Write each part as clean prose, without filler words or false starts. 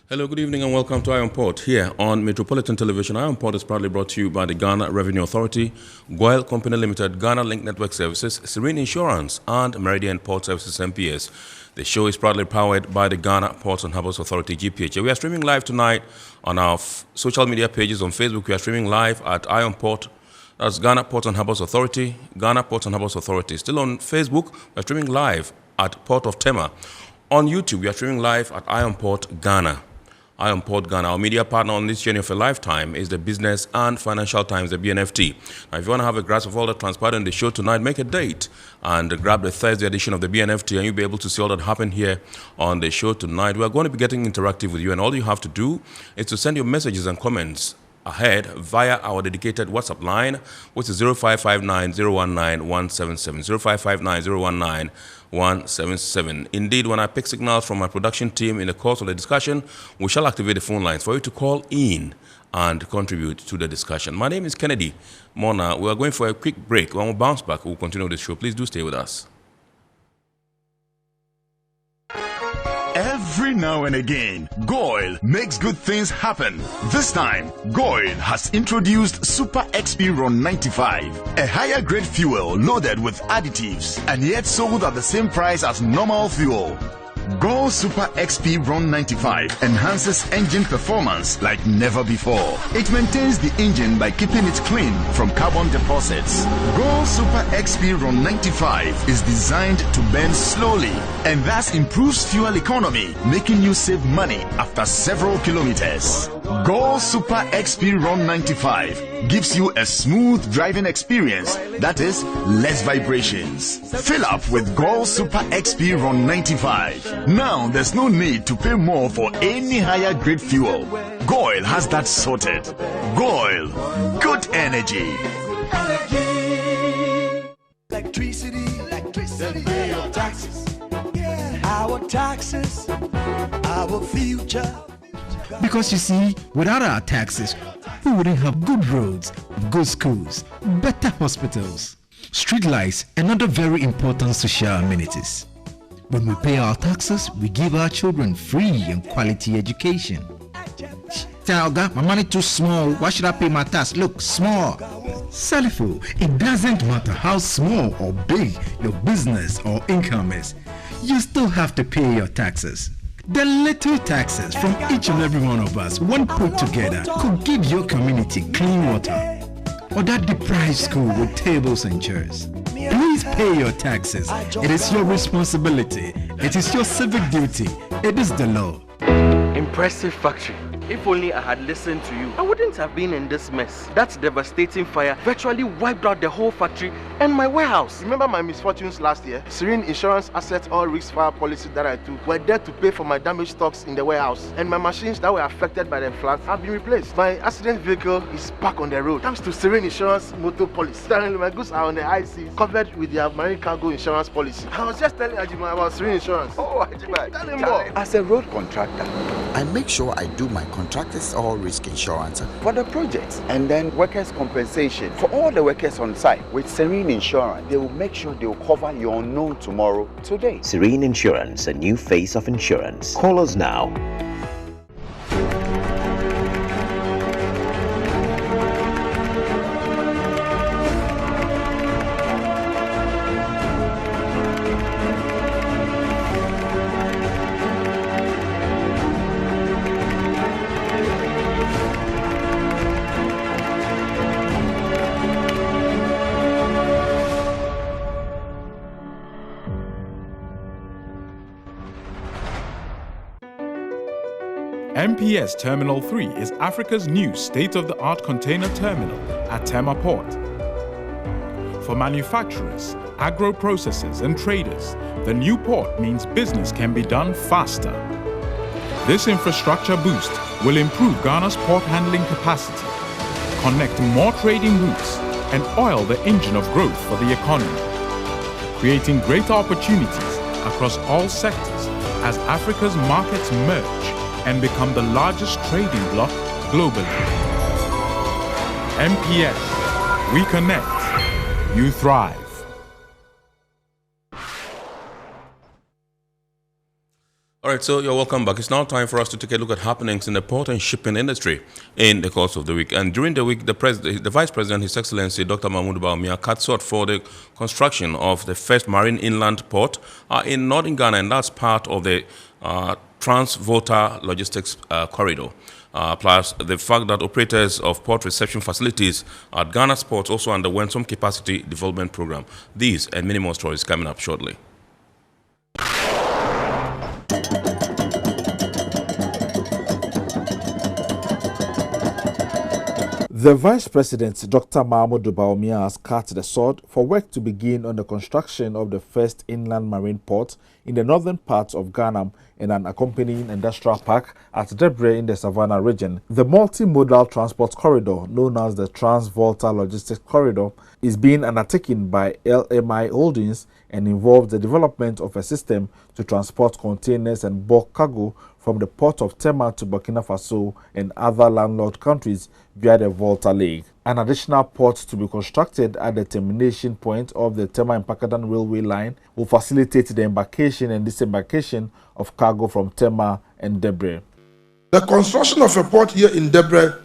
Hello, good evening and welcome to Iron Port here on Metropolitan Television. Iron Port is proudly brought to you by the Ghana Revenue Authority, Goyle Company Limited, Ghana Link Network Services, Serene Insurance and Meridian Port Services MPS. The show is proudly powered by the Ghana Ports and Harbours Authority GPH. We are streaming live tonight on our social media pages. On Facebook, we are streaming live at Iron Port. That's Ghana Ports and Harbours Authority, Ghana Ports and Harbours Authority. Still on Facebook, we are streaming live at Port of Tema. On YouTube, we are streaming live at Iron Port Ghana. Iron Port Ghana, our media partner on this journey of a lifetime, is the Business and Financial Times, the BNFT. Now, if you want to have a grasp of all that transpired in the show tonight, make a date and grab the Thursday edition of the BNFT, and you'll be able to see all that happened here on the show tonight. We're going to be getting interactive with you, and all you have to do is to send your messages and comments ahead via our dedicated WhatsApp line, which is 0559-019-177, 0559-019-177. Indeed, when I pick signals from my production team in the course of the discussion, we shall activate the phone lines for you to call in and contribute to the discussion. My name is Kennedy Mona. We are going for a quick break. When we bounce back, we'll continue the show. Please do stay with us. Every now and again, Goyle makes good things happen. This time, Goyle has introduced Super XP Ron 95, a higher grade fuel loaded with additives and yet sold at the same price as normal fuel. Goyle Super XP Ron 95 enhances engine performance like never before. It maintains the engine by keeping it clean from carbon deposits. Goyle Super XP Ron 95 is designed to burn slowly and thus improves fuel economy, making you save money after several kilometers. Goyle Super XP Ron 95 gives you a smooth driving experience, that is, less vibrations. Fill up with Goyle Super XP Ron 95. Now there's no need to pay more for any higher grade fuel. Goyle has that sorted. Goyle, good energy. Electricity, pay your taxes. Our taxes, our future. Because you see, without our taxes, we wouldn't have good roads, good schools, better hospitals, street lights, and other very important social amenities. When we pay our taxes, we give our children free and quality education. Talga, my money too small. Why should I pay my tax? Look, small. Salifo, it doesn't matter how small or big your business or income is. You still have to pay your taxes. The little taxes from each and every one of us, when put together, could give your community clean water or that deprived school with tables and chairs. Please pay your taxes. It is your responsibility. It is your civic duty. It is the law. Impressive factory. If only I had listened to you, I wouldn't have been in this mess. That devastating fire virtually wiped out the whole factory and my warehouse. Remember my misfortunes last year? Serene Insurance Asset All Risk Fire policy that I took were there to pay for my damaged stocks in the warehouse, and my machines that were affected by the floods have been replaced. My accident vehicle is back on the road thanks to Serene Insurance motor policy. Currently, my goods are on the IC covered with their marine cargo insurance policy. I was just telling Ajima about Serene Insurance. Oh, Ajima, tell him more. As a road contractor, I make sure I do my contractors all risk insurance for the projects and then workers' compensation for all the workers on site. With Serene Insurance, they will make sure they will cover your unknown tomorrow today. Serene Insurance, a new face of insurance. Call us now. Mps Terminal 3 is Africa's new state-of-the-art container terminal at Tema Port. For manufacturers, agro-processors and traders, the new port means business can be done faster. This infrastructure boost will improve Ghana's port handling capacity, connect more trading routes, and oil the engine of growth for the economy, creating greater opportunities across all sectors as Africa's markets merge and become the largest trading bloc globally. MPS, we connect, you thrive. All right, so you're welcome back. It's now time for us to take a look at happenings in the port and shipping industry in the course of the week. And during the week, the Vice President, His Excellency Dr. Mahmoud BAWUMIA, cut short for the construction of the first marine inland port in northern Ghana, and that's part of the TRANS-VOLTA logistics corridor. Plus the fact that operators of port reception facilities at Ghana's ports also underwent some capacity development program. These and many more stories coming up shortly. The Vice President, Dr. Mahmoud BAWUMIA, has cut the sword for work to begin on the construction of the first inland marine port in the northern part of Ghana and an accompanying industrial park at Debre in the Savannah region. The multimodal transport corridor, known as the TRANS-VOLTA Logistics Corridor, is being undertaken by LMI Holdings and involves the development of a system to transport containers and bulk cargo from the port of Tema to Burkina Faso and other landlocked countries via the Volta Lake. An additional port to be constructed at the termination point of the Tema and Pakadan railway line will facilitate the embarkation and disembarkation of cargo from Tema and Debre. The construction of a port here in Debre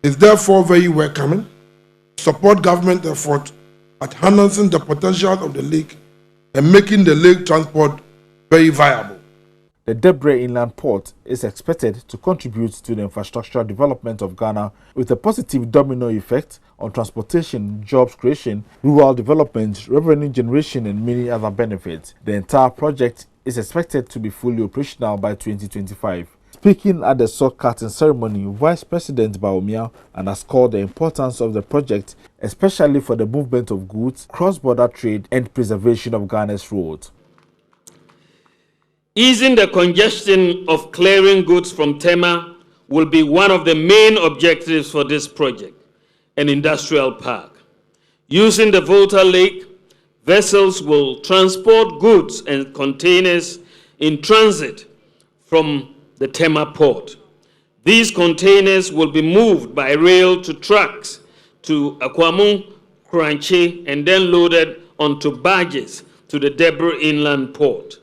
is therefore very welcoming to support government effort at harnessing the potential of the lake and making the lake transport very viable. The Debre Inland Port is expected to contribute to the infrastructural development of Ghana with a positive domino effect on transportation, jobs creation, rural development, revenue generation, and many other benefits. The entire project is expected to be fully operational by 2025. Speaking at the sword cutting ceremony, Vice President BAWUMIA underscored the importance of the project, especially for the movement of goods, cross-border trade, and preservation of Ghana's roads. Easing the congestion of clearing goods from Tema will be one of the main objectives for this project, an industrial park. Using the Volta Lake, vessels will transport goods and containers in transit from the Tema port. These containers will be moved by rail to trucks to Akwamu, Kranche, and then loaded onto barges to the Debre Inland Port.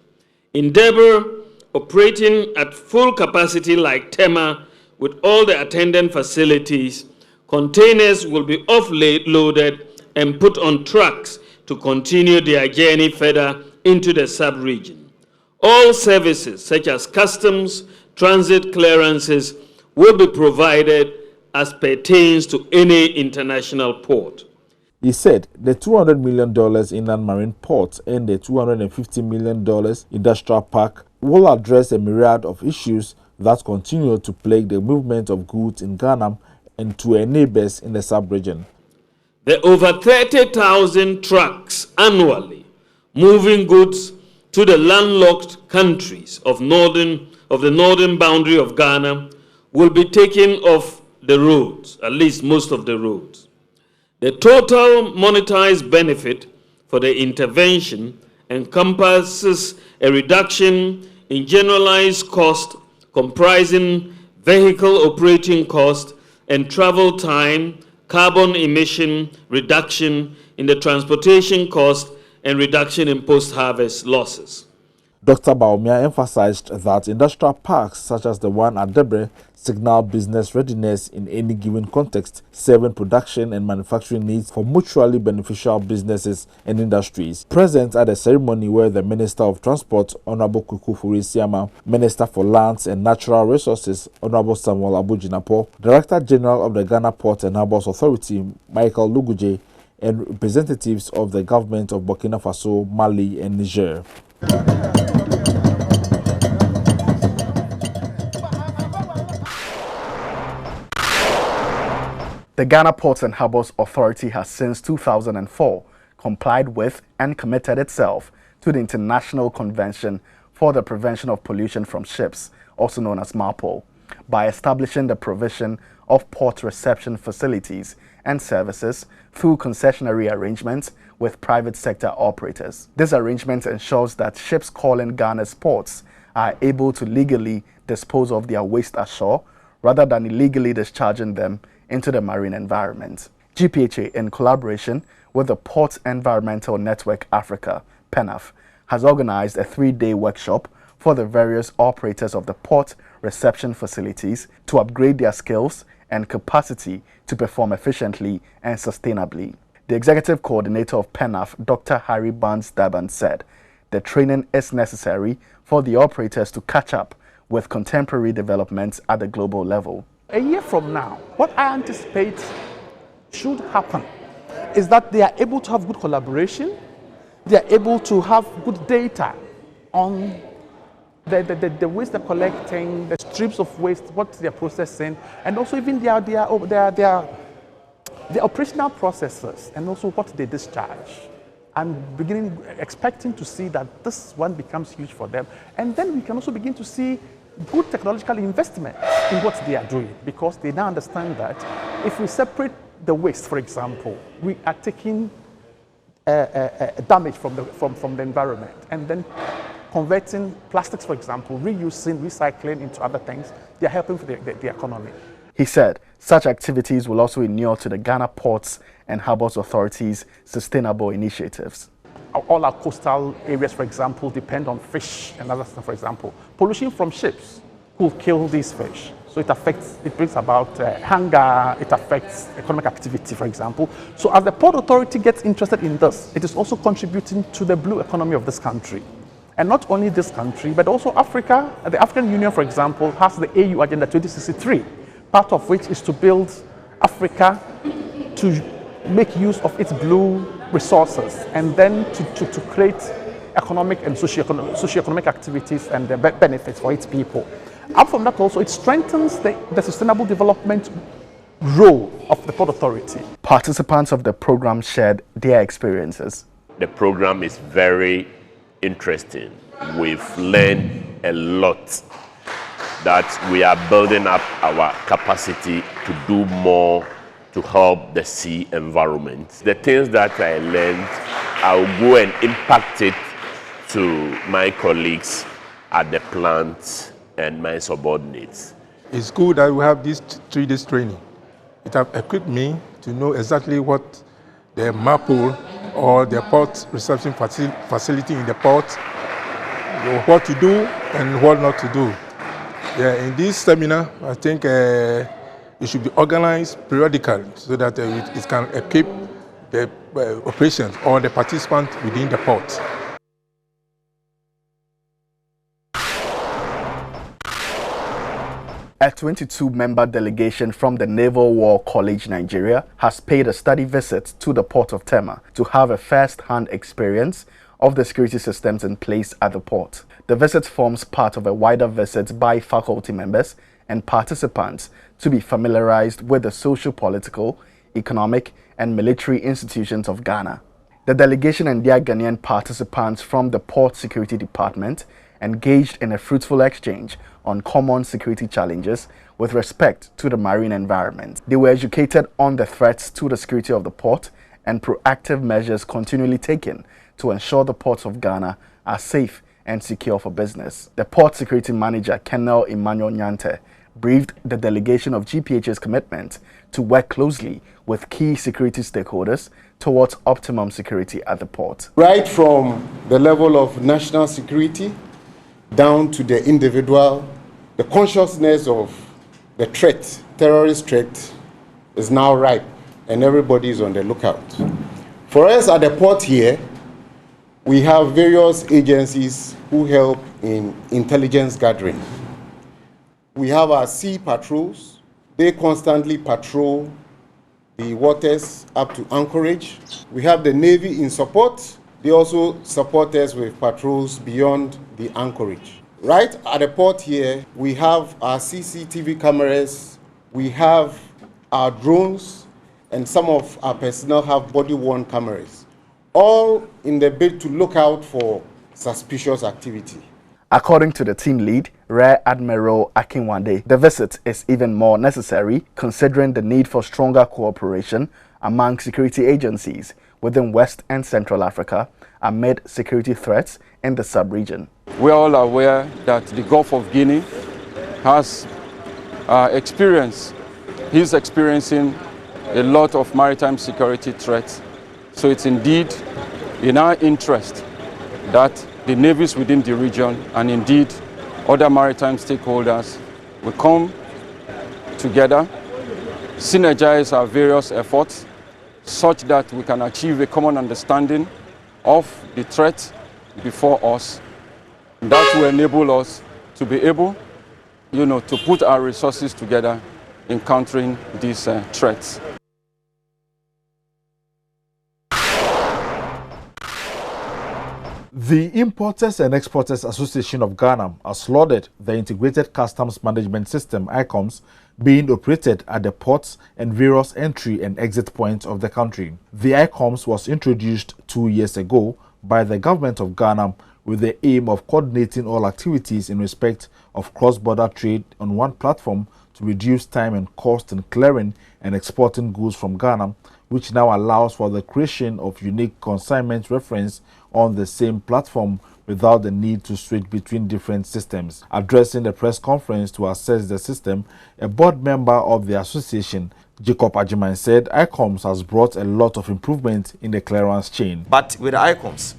In Debre, operating at full capacity like Tema with all the attendant facilities, containers will be offloaded and put on trucks to continue their journey further into the sub-region. All services such as customs, transit clearances will be provided as pertains to any international port. He said the $200 million inland marine port and the $250 million industrial park will address a myriad of issues that continue to plague the movement of goods in Ghana and to our neighbors in the sub-region. The over 30,000 trucks annually moving goods to the landlocked countries of the northern boundary of Ghana will be taken off the roads, at least most of the roads. The total monetized benefit for the intervention encompasses a reduction in generalized cost comprising vehicle operating cost and travel time, carbon emission reduction in the transportation cost, and reduction in post-harvest losses. Dr. BAWUMIA emphasized that industrial parks such as the one at Debre signal business readiness in any given context, serving production and manufacturing needs for mutually beneficial businesses and industries. Present at the ceremony were the Minister of Transport, Honorable Kuku Furisiama, Minister for Lands and Natural Resources, Honorable Samuel Abujinapo, Director General of the Ghana Port and Harbours Authority, Michael Luguje, and representatives of the government of Burkina Faso, Mali, and Niger. The Ghana Ports and Harbours Authority has since 2004 complied with and committed itself to the International Convention for the Prevention of Pollution from Ships, also known as MARPOL, by establishing the provision of port reception facilities and services through concessionary arrangements with private sector operators. This arrangement ensures that ships calling Ghana's ports are able to legally dispose of their waste ashore rather than illegally discharging them into the marine environment. GPHA, in collaboration with the Port Environmental Network Africa, PENAF, has organized a 3-day workshop for the various operators of the port reception facilities to upgrade their skills and capacity to perform efficiently and sustainably. The executive coordinator of PENAF, Dr. Harry Barnes Daban, said the training is necessary for the operators to catch up with contemporary developments at the global level. A year from now, what I anticipate should happen is that they are able to have good collaboration, they are able to have good data on the waste they're collecting, the streams of waste, what they're processing, and also even their operational processes, and also what they discharge. And expecting to see that this one becomes huge for them. And then we can also begin to see good technological investment in what they are doing, because they now understand that if we separate the waste, for example, we are taking damage from the environment, and then converting plastics, for example, reusing, recycling into other things, they are helping for the economy. He said such activities will also inure to the Ghana Ports and Harbours Authority's sustainable initiatives. All our coastal areas, for example, depend on fish and other stuff, for example. Pollution from ships will kill these fish. So it brings about hunger, it affects economic activity, for example. So as the Port Authority gets interested in this, it is also contributing to the blue economy of this country. And not only this country, but also Africa. The African Union, for example, has the AU Agenda 2063, part of which is to build Africa to make use of its blue resources, and then to create economic and socio-economic activities and the benefits for its people. Up from that also, it strengthens the sustainable development role of the Port Authority. Participants of the program shared their experiences. The program is very interesting. We've learned a lot, that we are building up our capacity to do more to help the sea environment. The things that I learned, I'll go and impact it to my colleagues at the plant and my subordinates. It's good that we have this 3 days training. It has equipped me to know exactly what the MAPO or the port reception facility in the port, what to do and what not to do. Yeah, in this seminar, I think it should be organized periodically so that it can equip the operations or the participants within the port. A 22-member delegation from the Naval War College, Nigeria, has paid a study visit to the port of Tema to have a first-hand experience of the security systems in place at the port. The visit forms part of a wider visit by faculty members and participants to be familiarized with the socio-political, economic, and military institutions of Ghana. The delegation and their Ghanaian participants from the Port Security Department engaged in a fruitful exchange on common security challenges with respect to the marine environment. They were educated on the threats to the security of the port and proactive measures continually taken to ensure the ports of Ghana are safe and secure for business. The Port Security Manager, Colonel Emmanuel Nyante, briefed the delegation of GPH's commitment to work closely with key security stakeholders towards optimum security at the port. Right from the level of national security down to the individual, the consciousness of the threat, terrorist threat, is now ripe and everybody is on the lookout. For us at the port here, we have various agencies who help in intelligence gathering. We have our sea patrols. They constantly patrol the waters up to anchorage. We have the Navy in support. They also support us with patrols beyond the anchorage. Right at the port here, we have our CCTV cameras, we have our drones, and some of our personnel have body-worn cameras, all in the bid to look out for suspicious activity. According to the team lead, Rear Admiral Akinwande, the visit is even more necessary considering the need for stronger cooperation among security agencies within West and Central Africa amid security threats in the sub-region. We are all aware that the Gulf of Guinea has is experiencing a lot of maritime security threats. So it's indeed in our interest that the navies within the region, and indeed other maritime stakeholders will come together, synergize our various efforts such that we can achieve a common understanding of the threat before us. That will enable us to be able, to put our resources together in countering these threats. The Importers and Exporters Association of Ghana has lauded the Integrated Customs Management System, ICUMS, being operated at the ports and various entry and exit points of the country. The ICUMS was introduced 2 years ago by the government of Ghana with the aim of coordinating all activities in respect of cross-border trade on one platform to reduce time and cost in clearing and exporting goods from Ghana, which now allows for the creation of unique consignment reference on the same platform without the need to switch between different systems. Addressing the press conference to assess the system, a board member of the association, Jacob Ajiman, said ICUMS has brought a lot of improvement in the clearance chain. But with ICUMS,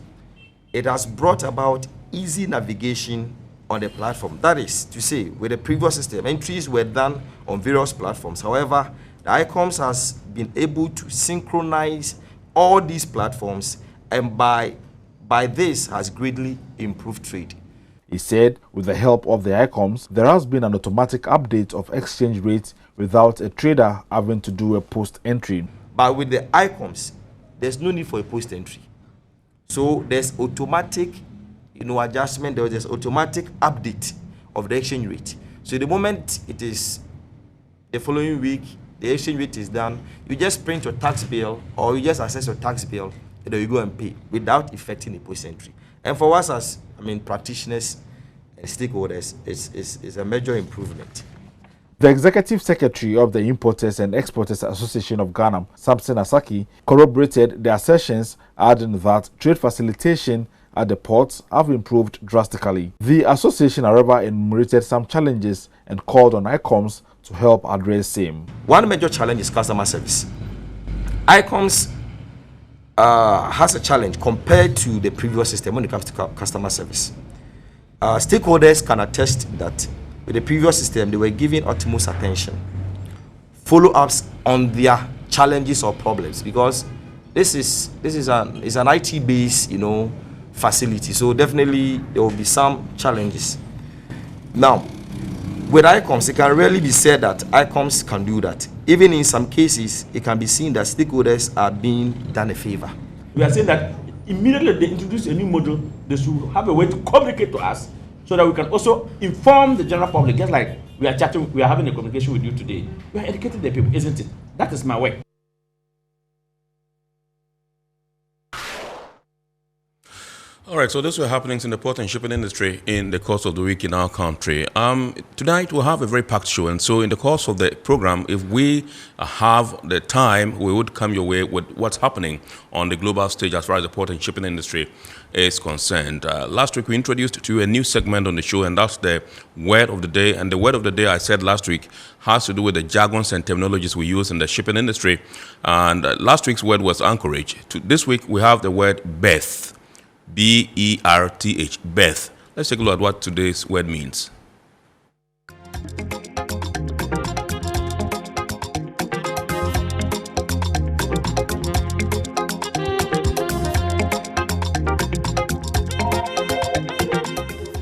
it has brought about easy navigation on the platform. That is to say, with the previous system, entries were done on various platforms. However, the ICUMS has been able to synchronize all these platforms, and by this has greatly improved trade. He said with the help of the ICUMS, there has been an automatic update of exchange rates without a trader having to do a post-entry. But with the ICUMS, there's no need for a post-entry. So there's automatic adjustment, there's automatic update of the exchange rate. So the moment it is the following week, the exchange rate is done, you just print your tax bill or you just access your tax bill, and then you go and pay without effecting a post-entry. And for us as practitioners and stakeholders, it's a major improvement. The Executive Secretary of the Importers and Exporters Association of Ghana, Samson Asaki, corroborated the assertions, adding that trade facilitation at the ports have improved drastically. The association, however, enumerated some challenges and called on ICUMS to help address same. One major challenge is customer service. ICUMS has a challenge compared to the previous system when it comes to customer service. Stakeholders can attest that with the previous system, they were giving utmost attention, follow-ups on their challenges or problems, because this is an IT-based, facility. So definitely there will be some challenges. Now, with ICUMS, it can really be said that ICUMS can do that. Even in some cases, it can be seen that stakeholders are being done a favor. We are saying that immediately they introduce a new model, they should have a way to communicate to us so that we can also inform the general public. Just like we are chatting, we are having a communication with you today. We are educating the people, isn't it? That is my way. All right, so these were happenings in the port and shipping industry in the course of the week in our country. Tonight we'll have a very packed show, and so in the course of the program, if we have the time, we would come your way with what's happening on the global stage as far as the port and shipping industry is concerned. Last week we introduced to you a new segment on the show, and that's the word of the day. And the word of the day, I said last week, has to do with the jargons and terminologies we use in the shipping industry. And last week's word was anchorage. This week we have the word berth. B-E-R-T-H, berth. Let's take a look at what today's word means.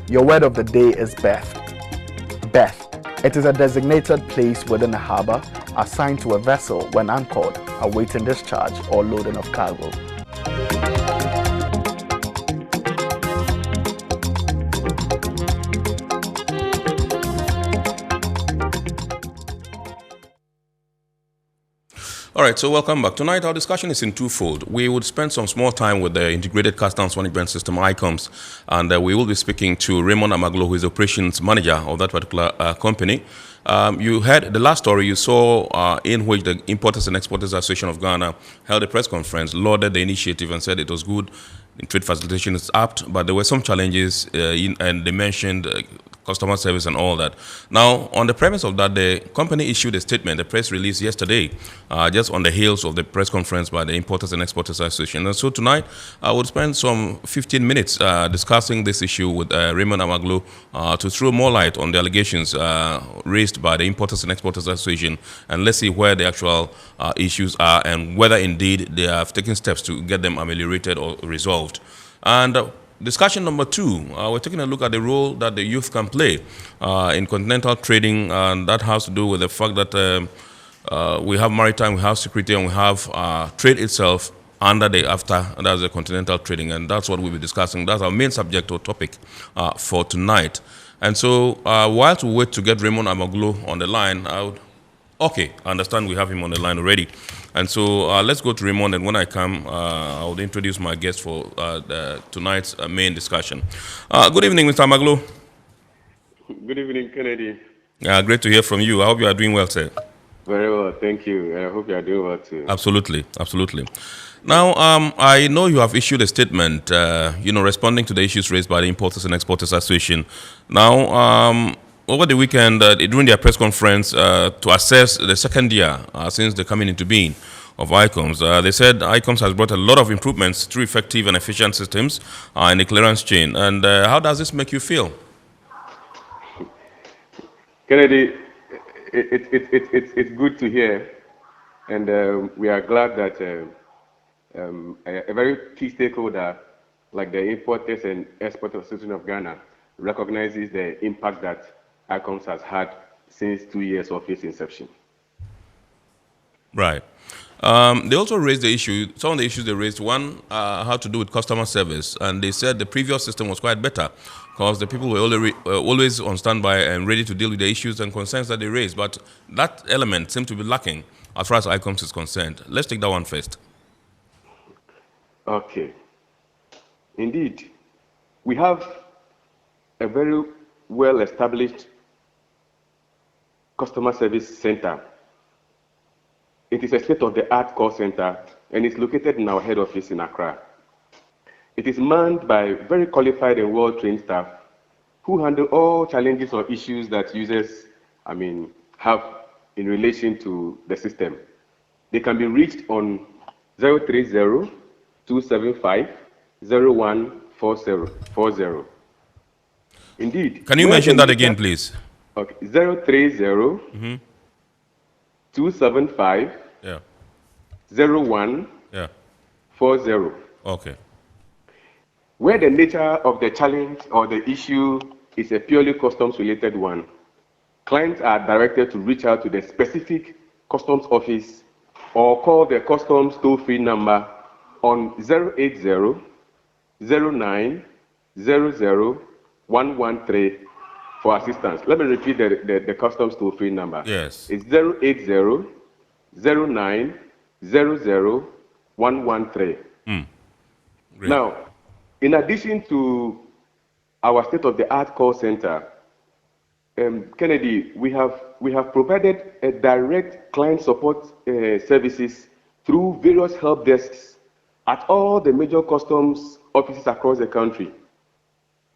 Your word of the day is berth. Berth. It is a designated place within a harbor assigned to a vessel when anchored, awaiting discharge or loading of cargo. All right, so welcome back. Tonight, our discussion is in twofold. We would spend some small time with the Integrated Customs Management System, ICUMS, and we will be speaking to Raymond Amaglo, who is operations manager of that particular company. You heard the last story you saw in which the Importers and Exporters Association of Ghana held a press conference, lauded the initiative and said it was good. Trade facilitation is apt, but there were some challenges, and they mentioned customer service and all that. Now, on the premise of that, the company issued a statement, a press release yesterday, just on the heels of the press conference by the Importers and Exporters Association. And so tonight, I will spend some 15 minutes discussing this issue with Raymond Amaglo to throw more light on the allegations raised by the Importers and Exporters Association, and let's see where the actual issues are and whether indeed they have taken steps to get them ameliorated or resolved. And discussion number 2, we're taking a look at the role that the youth can play in continental trading, and that has to do with the fact that we have maritime, we have security, and we have trade itself under the after, and that's the continental trading, and that's what we'll be discussing. That's our main subject or topic for tonight. And so while we wait to get Raymond Amaglo on the line, okay, I understand we have him on the line already. And so let's go to Raymond, and when I come, I'll introduce my guest for tonight's main discussion. Good evening, Mr. Amaglo. Good evening, Kennedy. Great to hear from you. I hope you are doing well, sir. Very well, thank you. And I hope you are doing well, too. Absolutely, absolutely. Now, I know you have issued a statement, responding to the issues raised by the Importers and Exporters Association. Now, over the weekend, during their press conference to assess the second year since the coming into being of ICUMS, they said ICUMS has brought a lot of improvements through effective and efficient systems in the clearance chain. And how does this make you feel? Kennedy, it's good to hear, and we are glad that a very key stakeholder like the Importers and Exporters Association of Ghana recognizes the impact that ICUMS has had since 2 years of its inception. Right. They also raised the issue, some of the issues they raised, one had to do with customer service, and they said the previous system was quite better because the people were always on standby and ready to deal with the issues and concerns that they raised, but that element seemed to be lacking as far as ICUMS is concerned. Let's take that one first. Okay. Indeed, we have a very well-established customer service center. It is a state-of-the-art call center, and it's located in our head office in Accra. It is manned by very qualified and well-trained staff who handle all challenges or issues that users, have in relation to the system. They can be reached on 030-275-0140. Indeed. Can you mention that again, please? Okay, 030-275 0140. Okay. Where the nature of the challenge or the issue is a purely customs-related one, clients are directed to reach out to the specific customs office or call the customs toll-free number on 080-09-00-113 for assistance. Let me repeat the customs toll-free number. Yes. It's 080-09-00-113. Now, in addition to our state-of-the-art call center, Kennedy, we have provided a direct client support services through various help desks at all the major customs offices across the country.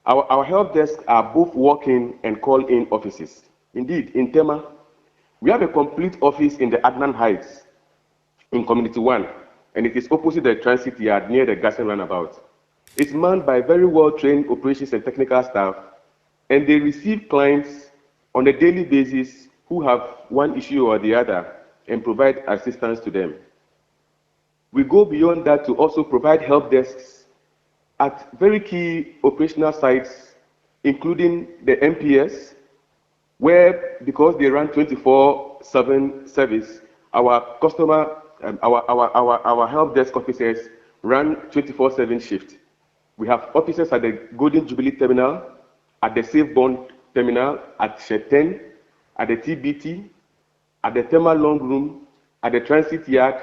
Our help desks are both walk-in and call-in offices. Indeed, in Tema, we have a complete office in the Adnan Heights in Community 1, and it is opposite the transit yard near the Gassen Roundabout. It's manned by very well-trained operations and technical staff, and they receive clients on a daily basis who have one issue or the other and provide assistance to them. We go beyond that to also provide help desks at very key operational sites, including the MPS, where, because they run 24/7 service, our help desk officers run 24/7 shift. We have officers at the Golden Jubilee Terminal, at the Safe Bond Terminal, at Sheten, at the TBT, at the Tema Long Room, at the Transit Yard,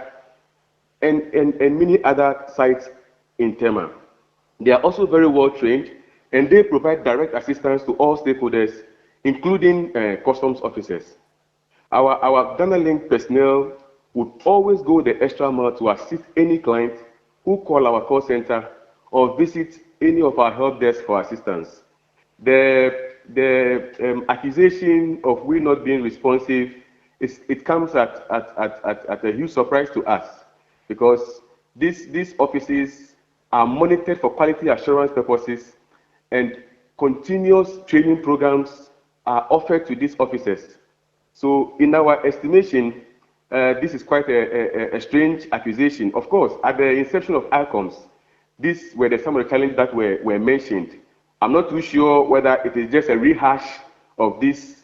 and many other sites in Tema. They are also very well trained, and they provide direct assistance to all stakeholders, including customs officers. Our Ghana Link personnel would always go the extra mile to assist any client who call our call center or visit any of our help desks for assistance. The the accusation of we not being responsive, it comes at a huge surprise to us, because these offices are monitored for quality assurance purposes, and continuous training programs are offered to these officers. So in our estimation, this is quite a strange accusation. Of course, at the inception of ICUMS, these were some of the challenges that were mentioned. I'm not too sure whether it is just a rehash of these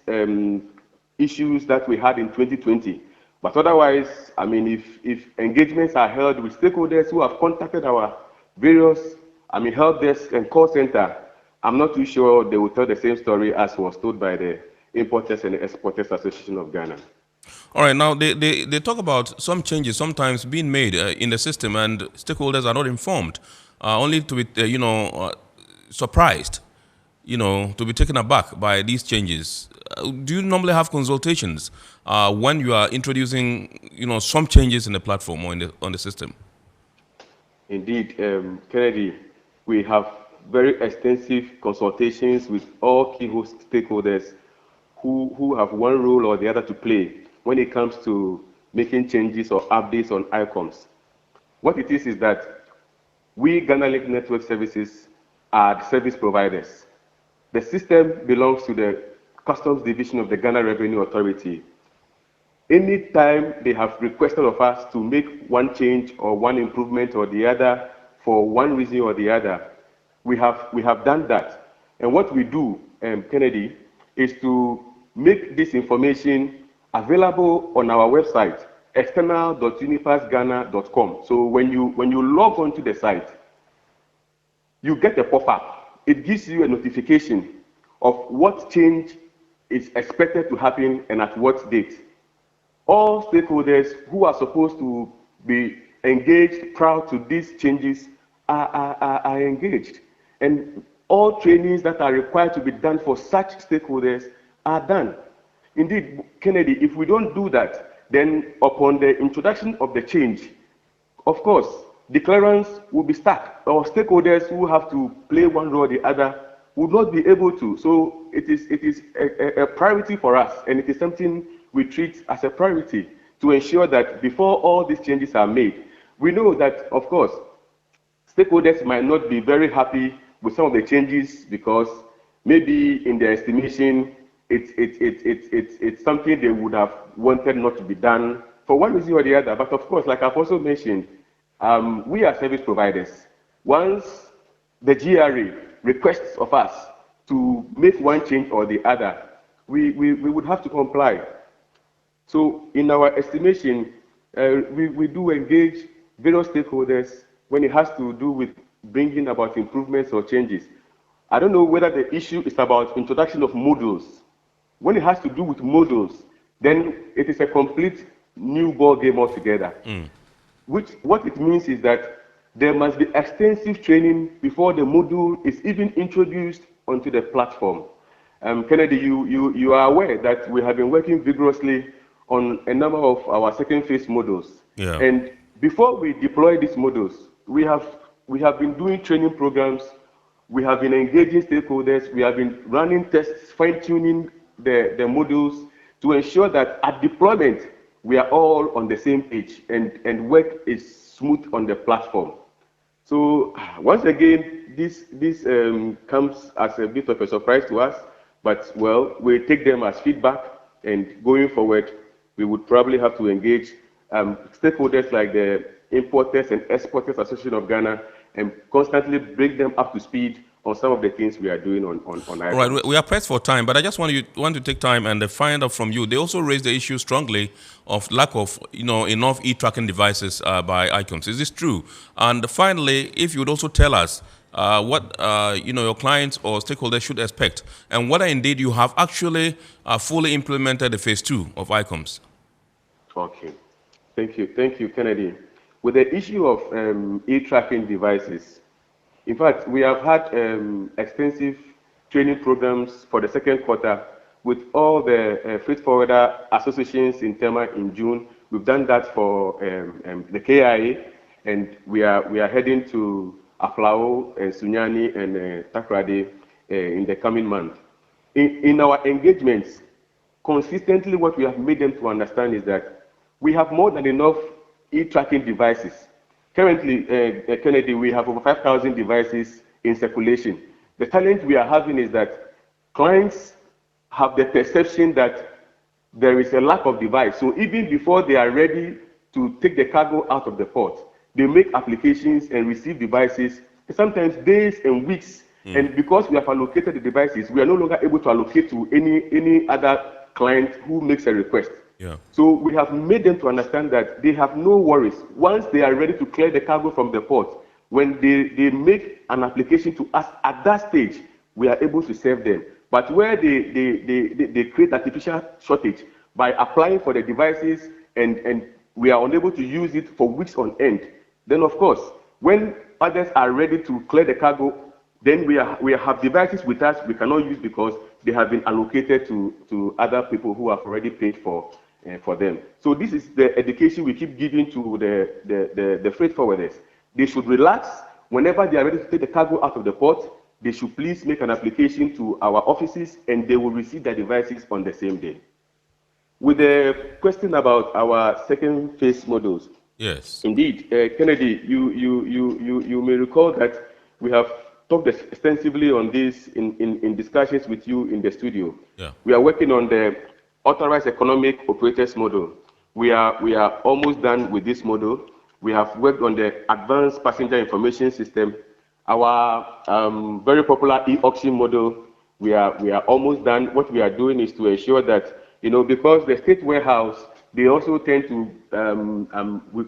issues that we had in 2020. But otherwise, I mean, if engagements are held with stakeholders who have contacted our various, help desk and call center, I'm not too sure they will tell the same story as was told by the Importers and Exporters Association of Ghana. All right, now they talk about some changes sometimes being made in the system, and stakeholders are not informed, only to be, surprised, to be taken aback by these changes. Do you normally have consultations when you are introducing, some changes in the platform or on the system? Indeed, Kennedy, we have very extensive consultations with all key host stakeholders who have one role or the other to play when it comes to making changes or updates on ICUMS. What it is that we, Ghana Link Network Services, are the service providers. The system belongs to the Customs Division of the Ghana Revenue Authority. Anytime they have requested of us to make one change or one improvement or the other for one reason or the other, we have done that. And what we do, Kennedy, is to make this information available on our website, external.unifasghana.com. So when you log onto the site, you get a pop-up. It gives you a notification of what change is expected to happen and at what date. All stakeholders who are supposed to be engaged prior to these changes are engaged. And all trainings that are required to be done for such stakeholders are done. Indeed, Kennedy, if we don't do that, then upon the introduction of the change, of course, declarants will be stuck, or stakeholders who have to play one role or the other would not be able to. So it is a priority for us, and it is something we treat as a priority to ensure that before all these changes are made, we know that, of course, stakeholders might not be very happy with some of the changes because maybe in their estimation, it's something they would have wanted not to be done for one reason or the other. But of course, like I've also mentioned, we are service providers. Once the GRA requests of us to make one change or the other, we would have to comply. So in our estimation, we do engage various stakeholders when it has to do with bringing about improvements or changes. I don't know whether the issue is about introduction of modules. When it has to do with modules, then it is a complete new ball game altogether. What it means is that there must be extensive training before the module is even introduced onto the platform. Kennedy, you are aware that we have been working vigorously on a number of our second phase modules. Yeah. And before we deploy these modules, we have been doing training programs, we have been engaging stakeholders, we have been running tests, fine-tuning the modules to ensure that at deployment, we are all on the same page and work is smooth on the platform. So once again, this comes as a bit of a surprise to us, but well, we take them as feedback, and going forward, we would probably have to engage stakeholders like the Importers and Exporters Association of Ghana and constantly bring them up to speed on some of the things we are doing on All right, we are pressed for time, but I just want to take time and find out from you. They also raised the issue strongly of lack of enough e-tracking devices by ICUMS. Is this true? And finally, if you would also tell us what your clients or stakeholders should expect, and whether indeed you have actually fully implemented the phase 2 of ICUMS. Okay, thank you, Kennedy. With the issue of e-tracking devices, in fact, we have had extensive training programs for the second quarter with all the freight forwarder associations in Tema in June. We've done that for the KIA, and we are heading to Aflao and Sunyani and Takrade in the coming month. in our engagements, consistently what we have made them to understand is that we have more than enough e-tracking devices. Currently, Kennedy, we have over 5,000 devices in circulation. The challenge we are having is that clients have the perception that there is a lack of device. So even before they are ready to take the cargo out of the port, they make applications and receive devices, sometimes days and weeks. And because we have allocated the devices, we are no longer able to allocate to any other client who makes a request. Yeah. So we have made them to understand that they have no worries. Once they are ready to clear the cargo from the port, when they make an application to us at that stage, we are able to serve them. But where they create artificial shortage by applying for the devices and we are unable to use it for weeks on end, then of course, when others are ready to clear the cargo, then we have devices with us we cannot use because they have been allocated to other people who have already paid for them. So this is the education we keep giving to the freight forwarders. They should relax. Whenever they are ready to take the cargo out of the port, they should please make an application to our offices and they will receive their devices on the same day. With the question about our second phase models. Yes. Indeed, Kennedy, you may recall that we have talked extensively on this in discussions with you in the studio. Yeah. We are working on the authorized economic operators model. We are almost done with this model. We have worked on the advanced passenger information system. Our very popular e-auction model, we are almost done. What we are doing is to ensure that, because the state warehouse, they also tend to, with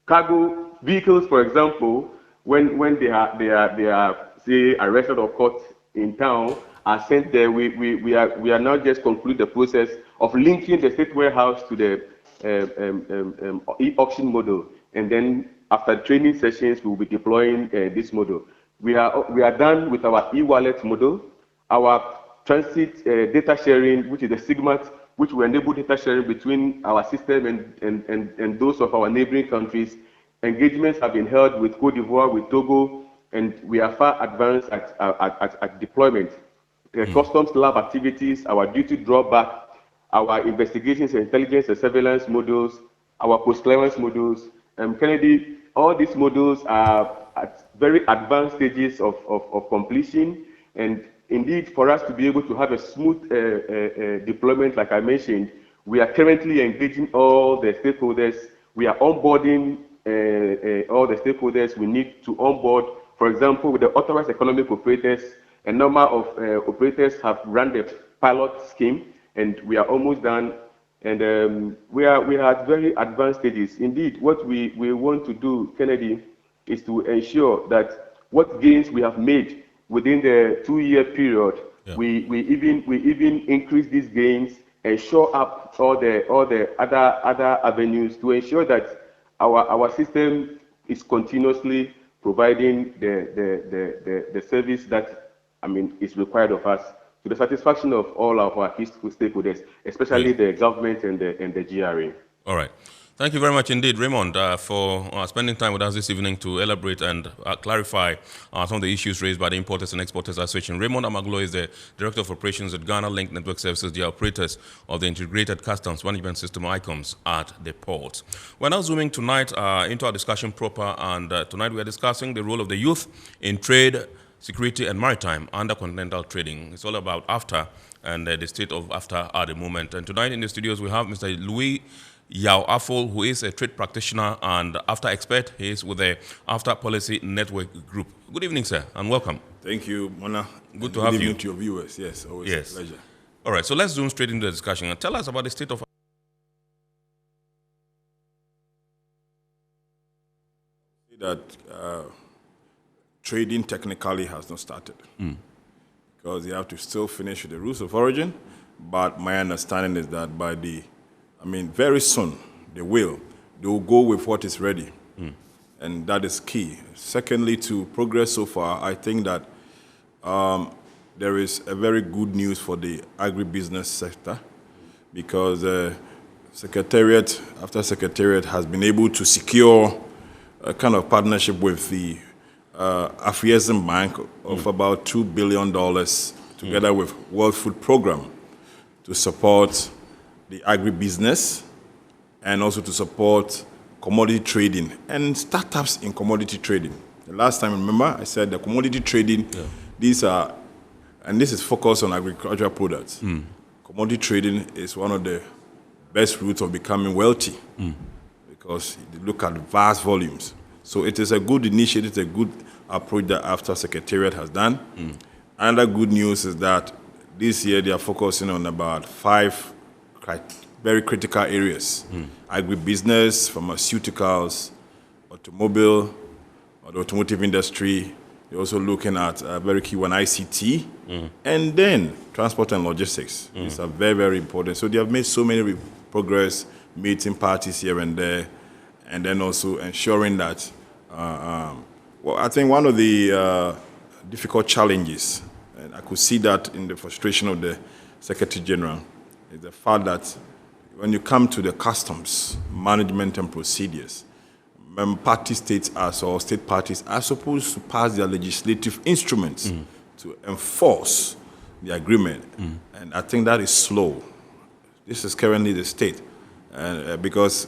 cargo vehicles, for example, when they are say arrested or caught in town, are sent there. We are now just conclude the process of linking the state warehouse to the e-auction model, and then after training sessions, we will be deploying this model. We are done with our e-wallet model, our transit data sharing, which is the SIGMAT, which will enable data sharing between our system and those of our neighboring countries. Engagements have been held with Cote d'Ivoire, with Togo, and we are far advanced at deployment. The customs lab activities, our duty drawback, our investigations and intelligence and surveillance models, our post-clearance models. Kennedy, all these models are at very advanced stages of completion, and indeed, for us to be able to have a smooth deployment, like I mentioned, we are currently engaging all the stakeholders. We are onboarding all the stakeholders we need to onboard. For example, with the authorized economic operators, a number of operators have run the pilot scheme, and we are almost done. And we are at very advanced stages. Indeed, what we want to do, Kennedy, is to ensure that what gains we have made within the 2-year period, we even increase these gains and show up all the other avenues to ensure that our system is continuously providing the service that is required of us to the satisfaction of all of our key stakeholders, especially the government and the GRA. All right. Thank you very much indeed, Raymond, for spending time with us this evening to elaborate and clarify some of the issues raised by the Importers and Exporters Association. Raymond Amaglo is the Director of Operations at Ghana Link Network Services, the operators of the Integrated Customs Management System, ICUMS, at the ports. We're now zooming tonight into our discussion proper, and tonight we are discussing the role of the youth in trade, security, and maritime under continental trading. It's all about AFTA and the state of AFTA at the moment. And tonight in the studios we have Mr. Louis Yao Afol, who is a trade practitioner and AFTA expert. He is with the AFTA Policy Network Group. Good evening, sir, and welcome. Thank you, Mona. Good to have you. Good evening to your viewers. Yes, always a pleasure. All right, so let's zoom straight into the discussion. And tell us about the state of that trading technically has not started because you have to still finish the rules of origin. But my understanding is that by very soon, they will go with what is ready. And that is key. Secondly, to progress so far, I think that there is a very good news for the agribusiness sector because Secretariat, after Secretariat, has been able to secure a kind of partnership with the Afrasian Bank of about $2 billion together with World Food Program, to support the agribusiness and also to support commodity trading and startups in commodity trading. The last time, remember, I said the commodity trading, these are, and this is focused on agricultural products. Commodity trading is one of the best routes of becoming wealthy because you look at vast volumes. So it is a good initiative, it's a good approach that AFTA Secretariat has done. Another good news is that this year they are focusing on about 5 very critical areas. Agribusiness, pharmaceuticals, automobile, or the automotive industry. They're also looking at a very key one, ICT, and then transport and logistics. These are very, very important. So they have made so many progress, meeting parties here and there, and then also ensuring that, well, I think one of the difficult challenges, and I could see that in the frustration of the Secretary General, is the fact that when you come to the customs management and procedures, party states or state parties are supposed to pass their legislative instruments to enforce the agreement. And I think that is slow. This is currently the state. Because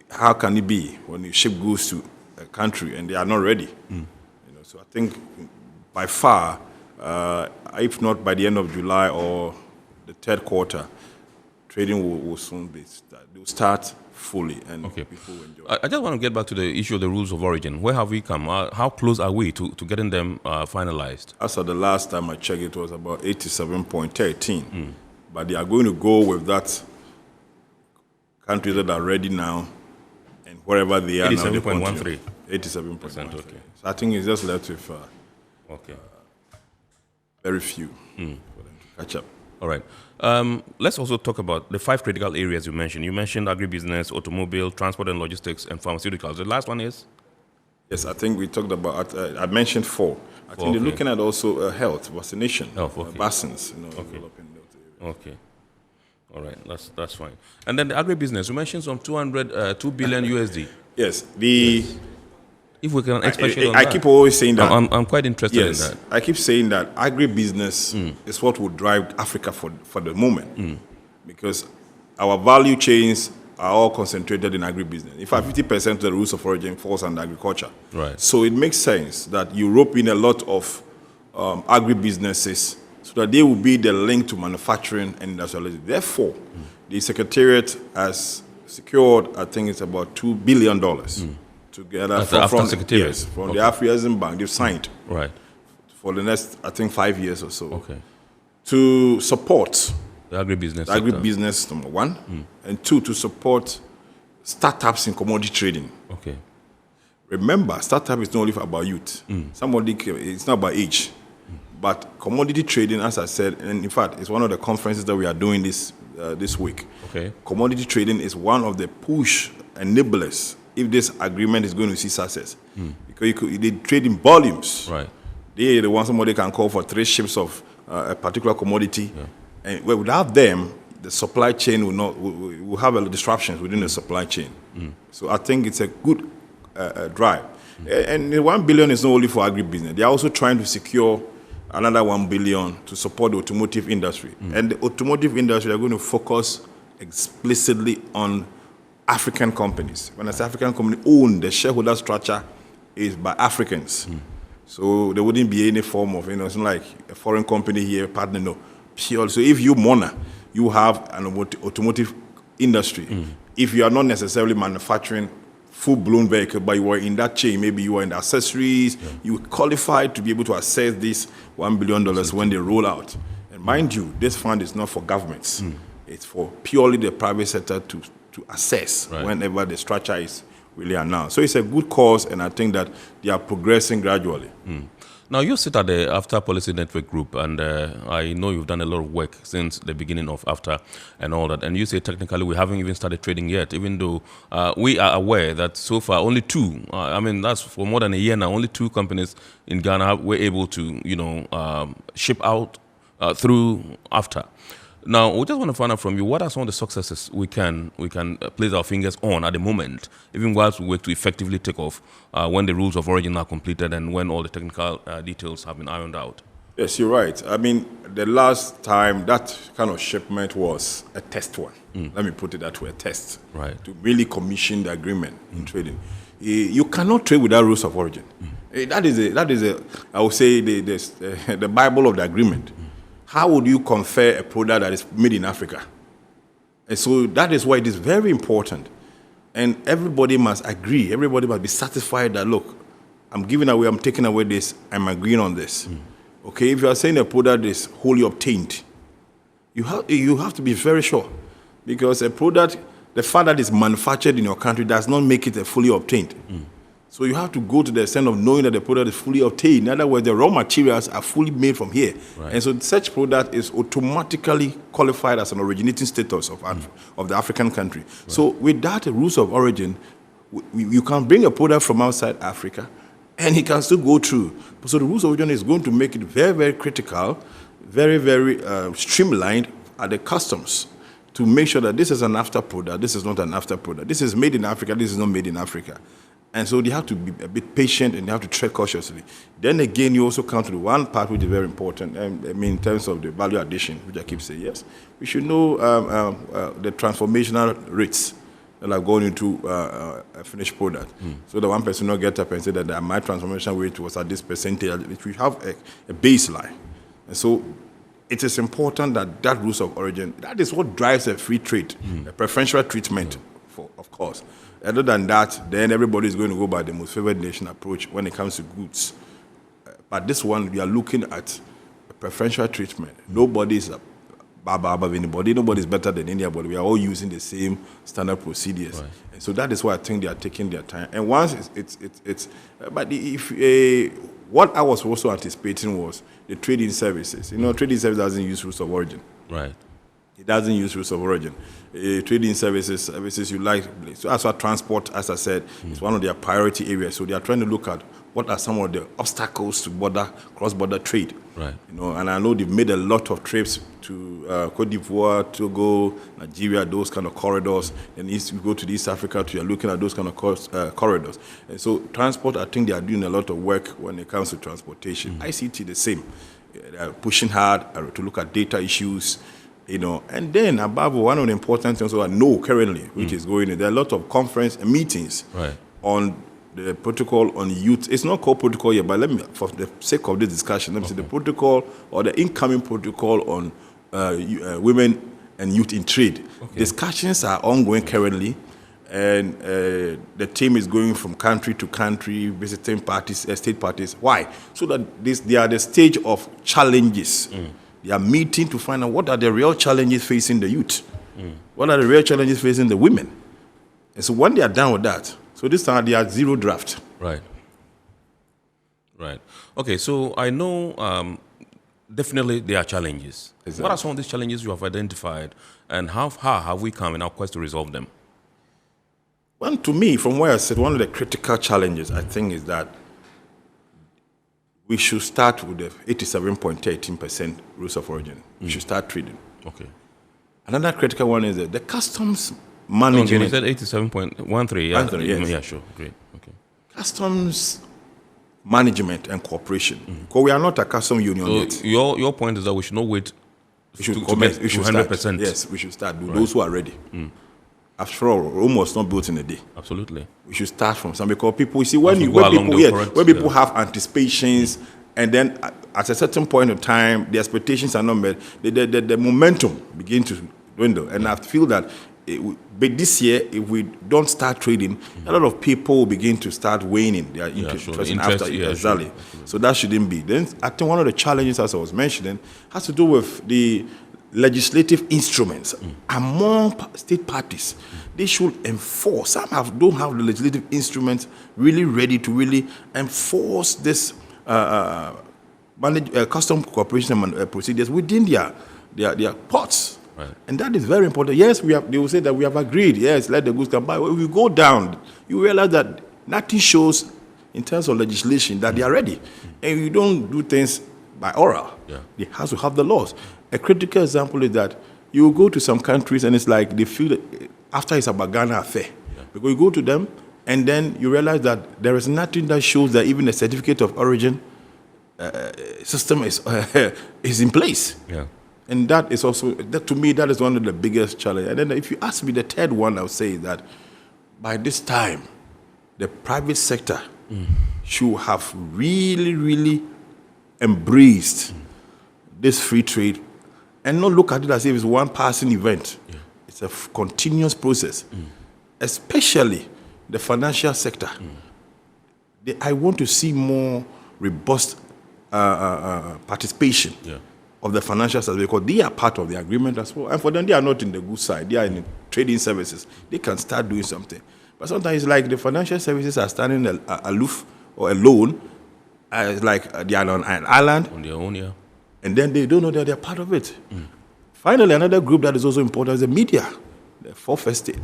how can it be when you ship goods to a country and they are not ready? So I think by far, if not by the end of July or the third quarter, trading will soon be started. They will start fully, and people will enjoy. I just want to get back to the issue of the rules of origin. Where have we come? How close are we to getting them finalized? As of the last time I checked, it was about 87.13. But they are going to go with that countries that are ready now, and wherever they are now, 87.13. 87%. Okay. So I think it's just left with very few for them to catch up. All right. Let's also talk about the 5 critical areas you mentioned. You mentioned agribusiness, automobile, transport and logistics, and pharmaceuticals. The last one is? Yes, I think we talked about, I mentioned 4. I think they're looking at also health, vaccination, vaccines. Okay. All right, that's fine. And then the agribusiness, you mentioned some 2 billion USD. Yes, if we can expatiate on that. I keep always saying that. I'm quite interested in that. I keep saying that agribusiness is what will drive Africa for the moment. Because our value chains are all concentrated in agribusiness. In fact, 50% of the rules of origin falls under agriculture. Right. So it makes sense that you rope in a lot of agribusinesses so that they will be the link to manufacturing and industrialization. Therefore, the Secretariat has secured, I think it's about $2 billion together from the African Bank. They've signed for the next, I think, 5 years or so to support the agribusiness, number 1, and 2, to support startups in commodity trading. Okay. Remember, startup is not only about youth. It's not about age. But commodity trading, as I said, and in fact, it's one of the conferences that we are doing this week. Okay. Commodity trading is one of the push enablers if this agreement is going to see success. Because they trade in volumes. Right. They the one somebody can call for 3 ships of a particular commodity. And without them, the supply chain will have disruptions within the supply chain. So I think it's a good drive. And the 1 billion is not only for agribusiness. They are also trying to secure another 1 billion to support the automotive industry. And the automotive industry are going to focus explicitly on African companies. When I say African company owned, the shareholder structure is by Africans. So there wouldn't be any form of, it's not like a foreign company here, partner, no. Pure. So if you, Mona, you have an automotive industry, if you are not necessarily manufacturing full-blown vehicle, but you are in that chain, maybe you are in the accessories, you qualify to be able to access this $1 billion when they roll out. And mind you, this fund is not for governments. It's for purely the private sector to assess whenever the structure is really announced. So it's a good cause, and I think that they are progressing gradually. Now, you sit at the AFTA Policy Network Group, and I know you've done a lot of work since the beginning of AFTA and all that. And you say technically we haven't even started trading yet, even though we are aware that so far only 2, that's for more than a year now, only 2 companies in Ghana were able to, ship out through AFTA. Now, we just want to find out from you, what are some of the successes we can place our fingers on at the moment, even whilst we work to effectively take off when the rules of origin are completed and when all the technical details have been ironed out? Yes, you're right. I mean, the last time that kind of shipment was a test one. Let me put it that way, a test. Right. To really commission the agreement in trading. You cannot trade without rules of origin. That is a, I would say, the Bible of the agreement. How would you confer a product that is made in Africa? And so that is why it is very important. And everybody must agree. Everybody must be satisfied that, look, I'm taking away this, I'm agreeing on this. Okay, if you are saying a product is wholly obtained, you have to be very sure. Because a product, the fact that it's manufactured in your country does not make it a fully obtained. So you have to go to the extent of knowing that the product is fully obtained. In other words, the raw materials are fully made from here. Right. And so such product is automatically qualified as an originating status of the African country. Right. So with that rules of origin, you can bring a product from outside Africa and it can still go through. So the rules of origin is going to make it very, very critical, very, very streamlined at the customs to make sure that this is an after product, this is not an after product. This is made in Africa, this is not made in Africa. And so they have to be a bit patient and they have to tread cautiously. Then again, you also come to the one part which is very important, I mean, in terms of the value addition, which I keep saying, yes. We should know the transformational rates that are going into a finished product. So that one person will not get up and say that my transformation rate was at this percentage, which we have a baseline. And so it is important that rules of origin, that is what drives a free trade, a preferential treatment, of course. Other than that, then everybody is going to go by the most favored nation approach when it comes to goods. But this one, we are looking at a preferential treatment. Nobody is above anybody. Nobody is better than anybody. We are all using the same standard procedures. Right. And so that is why I think they are taking their time. And once but what I was also anticipating was the trading services. You know, trading service doesn't use rules of origin. Right. It doesn't use rules of origin. Trading services you like. So as for transport, as I said, it's one of their priority areas. So they are trying to look at what are some of the obstacles to cross-border trade. Right. You know, and I know they've made a lot of trips to Cote d'Ivoire, Togo, Nigeria, those kind of corridors. And if you go to East Africa, you are looking at those kind of corridors. And so transport, I think they are doing a lot of work when it comes to transportation. ICT, the same. They are pushing hard to look at data issues. You know, and then above all, one of the important things I know currently, which is going on, there are a lot of conference and meetings on the protocol on youth. It's not called protocol yet, but let me, for the sake of this discussion, let me say the protocol or the incoming protocol on women and youth in trade. Discussions are ongoing currently, and the team is going from country to country, visiting parties, state parties. Why? So that they are the stage of challenges. They are meeting to find out what are the real challenges facing the youth. What are the real challenges facing the women? And so when they are done with that, so this time they are zero draft. Right. Right. Okay, so I know definitely there are challenges. Exactly. What are some of these challenges you have identified, and how have we come in our quest to resolve them? Well, to me, from where I said, one of the critical challenges, I think, is that we should start with the 87.13% rules of origin. We should start trading. Okay. Another critical one is that the customs management. You said 87.13. Yeah, 13, yes. Yeah, sure. Great. Okay. Customs management and cooperation. Because we are not a customs union yet. Your point is that we should not wait we should to make 100%. Start. Yes, we should start. Those who are ready. After all, Rome was not built in a day. Absolutely. We should start from some, because people, you see, when people have anticipations, and then at a certain point of time, the expectations are not met, the momentum begins to dwindle. And I feel that but this year, if we don't start trading, a lot of people will begin to start waning their interest after exactly. So that shouldn't be. Then I think one of the challenges, as I was mentioning, has to do with the legislative instruments among state parties. They should enforce. Some don't have the legislative instruments really ready to really enforce this custom cooperation procedures within their ports. Right. And that is very important. Yes, they will say that we have agreed. Yes, let the goods come by. If you go down, you realize that nothing shows in terms of legislation that they are ready. And you don't do things by oral. Yeah. They have to have the laws. A critical example is that you go to some countries and it's like they feel that after it's a Bagana affair. Yeah. Because you go to them and then you realize that there is nothing that shows that even a certificate of origin system is in place. Yeah. And that is also, that, to me, that is one of the biggest challenges. And then if you ask me, the third one, I would say that by this time, the private sector should have really, really embraced this free trade and not look at it as if it's one passing event. Yeah. It's a continuous process, especially the financial sector. I want to see more robust participation of the financial sector, because they are part of the agreement as well. And for them, they are not in the good side. They are in the trading services. They can start doing something. But sometimes it's like the financial services are standing aloof or alone, like they are on an island. On their own, yeah. And then they don't know that they're part of it. Finally, another group that is also important is the media, the fourth estate.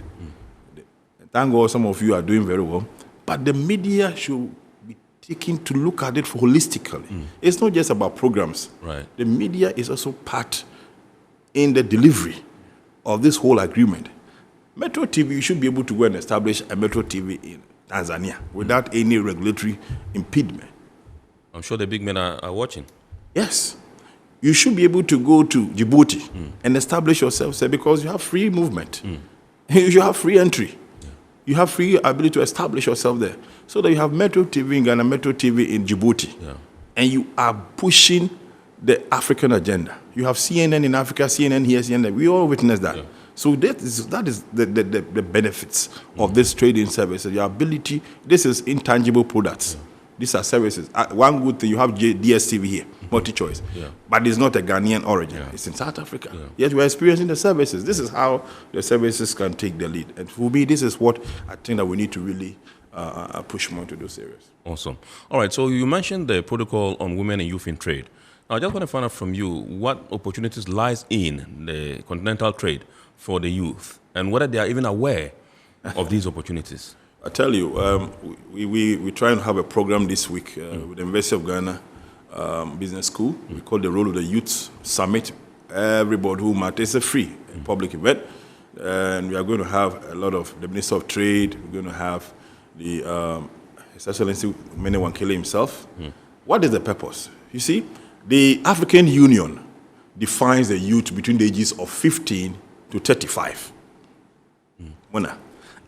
Thank God some of you are doing very well. But the media should be taken to look at it holistically. It's not just about programs. Right. The media is also part in the delivery of this whole agreement. Metro TV, you should be able to go and establish a Metro TV in Tanzania without any regulatory impediment. I'm sure the big men are watching. Yes. You should be able to go to Djibouti and establish yourself there, because you have free movement. You have free entry. You have free ability to establish yourself there. So that you have Metro TV in Ghana, Metro TV in Djibouti. Yeah. And you are pushing the African agenda. You have CNN in Africa, CNN here, CNN there. We all witness that. Yeah. So that is the benefits of this trading service. Your ability, this is intangible products. Yeah. These are services. One good thing, you have DSTV here, multi-choice. Yeah. But it's not a Ghanaian origin. Yeah. It's in South Africa. Yeah. Yet we're experiencing the services. This is how the services can take the lead. And for me, this is what I think that we need to really push more into those areas. Awesome. All right, so you mentioned the protocol on women and youth in trade. Now, I just want to find out from you what opportunities lies in the continental trade for the youth, and whether they are even aware of these opportunities. I tell you, we try and have a program this week with the University of Ghana Business School. We call the Role of the Youth Summit. Everybody who matters. It's a free public event. And we are going to have a lot of the Minister of Trade. We're going to have the His Excellency Mene Wankele himself. What is the purpose? You see, the African Union defines the youth between the ages of 15 to 35.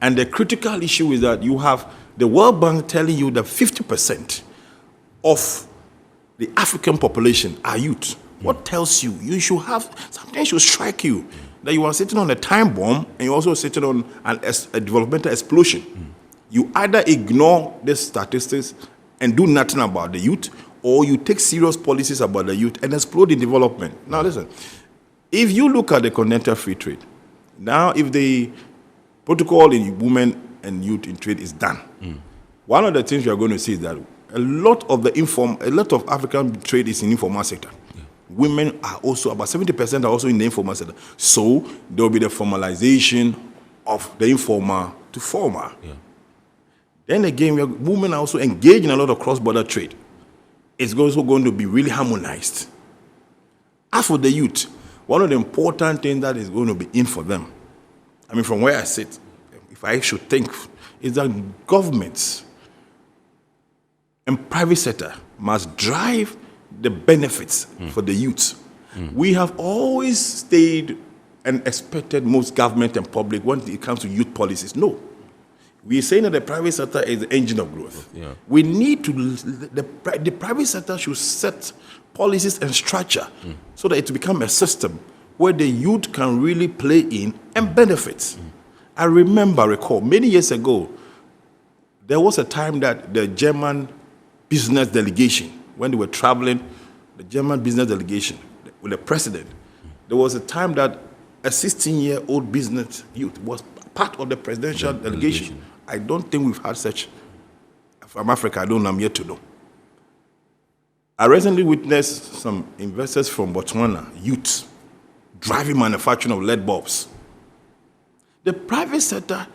And the critical issue is that you have the World Bank telling you that 50% of the African population are youth. What tells you? You should have, something should strike you, that you are sitting on a time bomb and you're also sitting on a developmental explosion. You either ignore the statistics and do nothing about the youth, or you take serious policies about the youth and explode in development. Now listen, if you look at the continental free trade, now if the protocol in women and youth in trade is done, one of the things we are going to see is that a lot of African trade is in the informal sector. Women are also, about 70% are also in the informal sector. So there will be the formalization of the informal to formal. Then again, women are also engaged in a lot of cross-border trade. It's also going to be really harmonized. As for the youth, one of the important things that is going to be in for them, I mean, from where I sit, if I should think, is that governments and private sector must drive the benefits for the youth. We have always stayed and expected most government and public when it comes to youth policies. No. We are saying that the private sector is the engine of growth. We need to, the private sector should set policies and structure so that it will become a system where the youth can really play in and benefit. I recall many years ago, there was a time that the German business delegation, when they were traveling, the German business delegation with the president, there was a time that a 16-year-old business youth was part of the presidential delegation. I don't think we've had such from Africa. I don't know, I'm yet to know. I recently witnessed some investors from Botswana, youth, driving manufacturing of LED bulbs. The private sector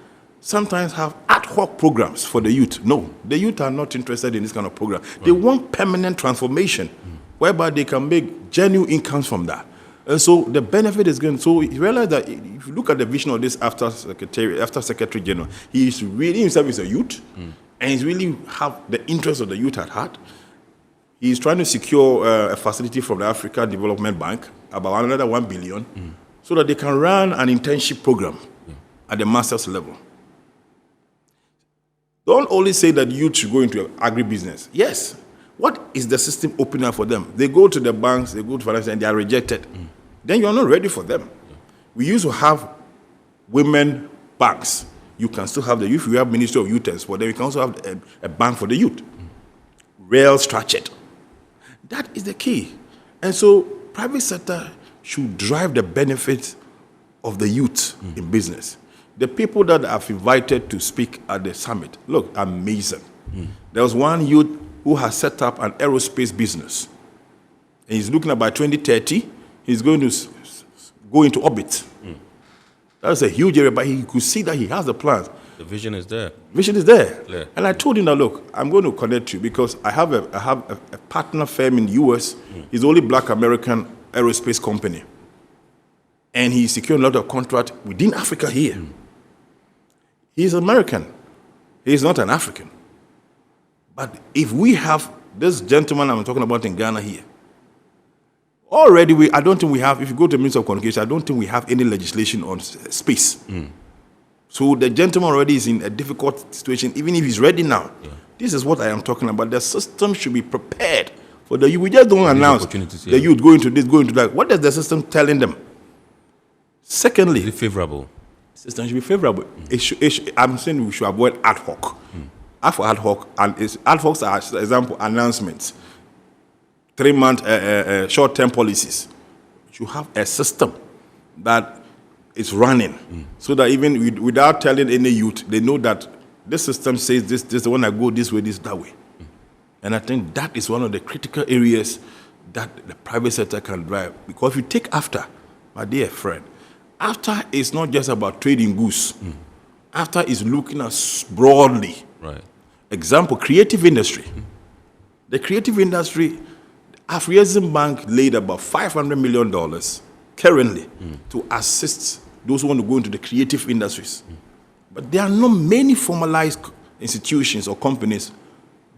sometimes have ad hoc programs for the youth. No, the youth are not interested in this kind of program. They want permanent transformation, whereby they can make genuine incomes from that. And so the benefit is going. So you realize that if you look at the vision of this after Secretary General, he is really himself is a youth, and he's really have the interest of the youth at heart. He's trying to secure a facility from the Africa Development Bank, about another 1 billion, so that they can run an internship program at the master's level. Don't only say that youth should go into agribusiness. Yes. What is the system opening up for them? They go to the banks, they go to finance, and they are rejected. Then you are not ready for them. We used to have women banks. You can still have the youth. You have Ministry of Youth and Sport. Then you can also have a bank for the youth. Well structured. That is the key. And so private sector should drive the benefits of the youth in business. The people that I've invited to speak at the summit, look, amazing. There was one youth who has set up an aerospace business. And he's looking at by 2030, he's going to go into orbit. That's a huge area, but he could see that he has the plans. The vision is there. Vision is there. Yeah. And I told him that, look, I'm going to connect you because I have a partner firm in the US. He's the only black American aerospace company. And he secured a lot of contract within Africa here. He's American. He's not an African. But if we have this gentleman I'm talking about in Ghana here, already I don't think we have, if you go to the Ministry of Communication, I don't think we have any legislation on space. So the gentleman already is in a difficult situation, even if he's ready now. This is what I am talking about. The system should be prepared for the youth. We just don't announce the youth going to this, going to that. What is the system telling them? Secondly, is it favorable? System should be favorable. I'm saying we should avoid ad hoc. Ad hoc, and ad hocs are, for example, announcements, 3-month short-term policies. You have a system that is running, so that even without telling any youth, they know that this system says this when I go this way, this that way. And I think that is one of the critical areas that the private sector can drive. Because if you take after, my dear friend, after is not just about trading goods. After is looking at broadly. Right. Example, creative industry. The creative industry, Afrasian Bank laid about $500 million currently to assist those who want to go into the creative industries. But there are not many formalized institutions or companies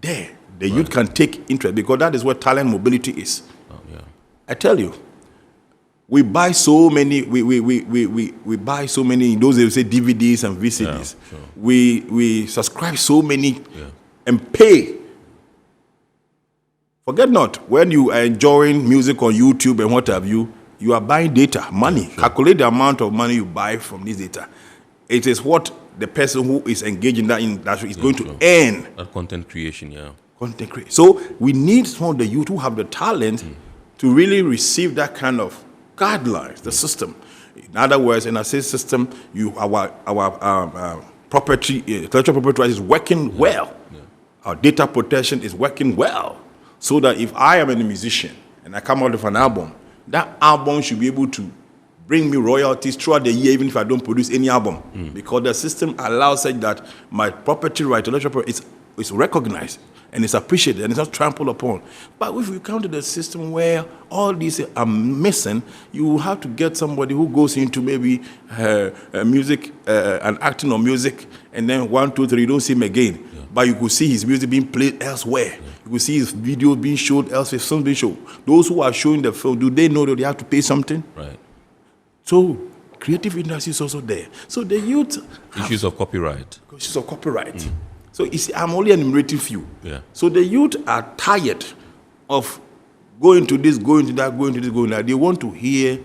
there. The youth can take interest because that is where talent mobility is. I tell you, we buy so many. We buy so many. Those they say DVDs and VCDs. Sure. We subscribe so many and pay. Forget not when you are enjoying music on YouTube and what have you. You are buying data, money. Sure. Calculate the amount of money you buy from this data. It is what the person who is engaged in that industry is going to earn. That content creation, Content creation. So we need some of the youth who have the talent to really receive that kind of guidelines, the system. In other words, in a system, our property, intellectual property rights is working well. Our data protection is working well. So that if I am a musician and I come out with an album, that album should be able to bring me royalties throughout the year, even if I don't produce any album. Because the system allows such that my property right, intellectual property, is recognized and it's appreciated and it's not trampled upon. But if we come to the system where all these are missing, you have to get somebody who goes into maybe music and acting on music, and then 1, 2, 3, you don't see him again. But you could see his music being played elsewhere. You could see his videos being showed elsewhere, films being shown. Those who are showing the film, do they know that they have to pay something? Right. So creative industry is also there. So the youth issues of copyright. Issues of copyright. So you see, I'm only enumerating few. So the youth are tired of going to this, going to that, going to this, going to that. They want to hear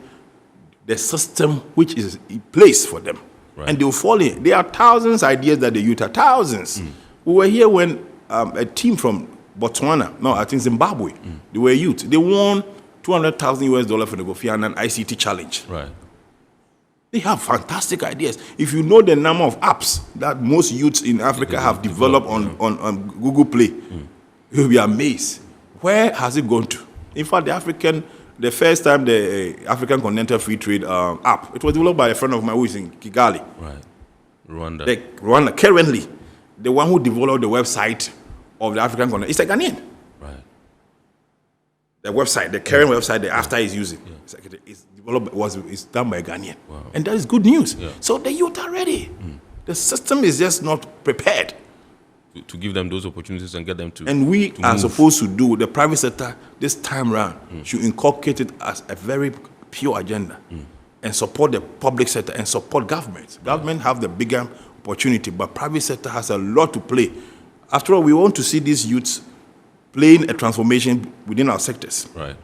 the system which is in place for them. And they'll fall in. There are thousands of ideas that the youth are, thousands. We were here when a team from Botswana, no, I think Zimbabwe, they were youth. They won $200,000 for the Kofi Annan ICT challenge. Right. They have fantastic ideas. If you know the number of apps that most youths in Africa have developed on Google Play, you'll be amazed. Where has it gone to? In fact, the first time the African Continental Free Trade app, it was developed by a friend of mine who is in Kigali. Right. Rwanda. Rwanda, currently, the one who developed the website of the African Continent, it's a Ghanaian. Right. The website, the current website, the after is using, it's developed, it's done by a Ghanaian. Wow. And that is good news. So the youth are ready. The system is just not prepared to give them those opportunities and get them to. And we to are move. supposed to do, the private sector this time around should inculcate it as a very pure agenda and support the public sector and support government. Government have the bigger opportunity, but private sector has a lot to play. After all, we want to see these youths playing a transformation within our sectors. Right.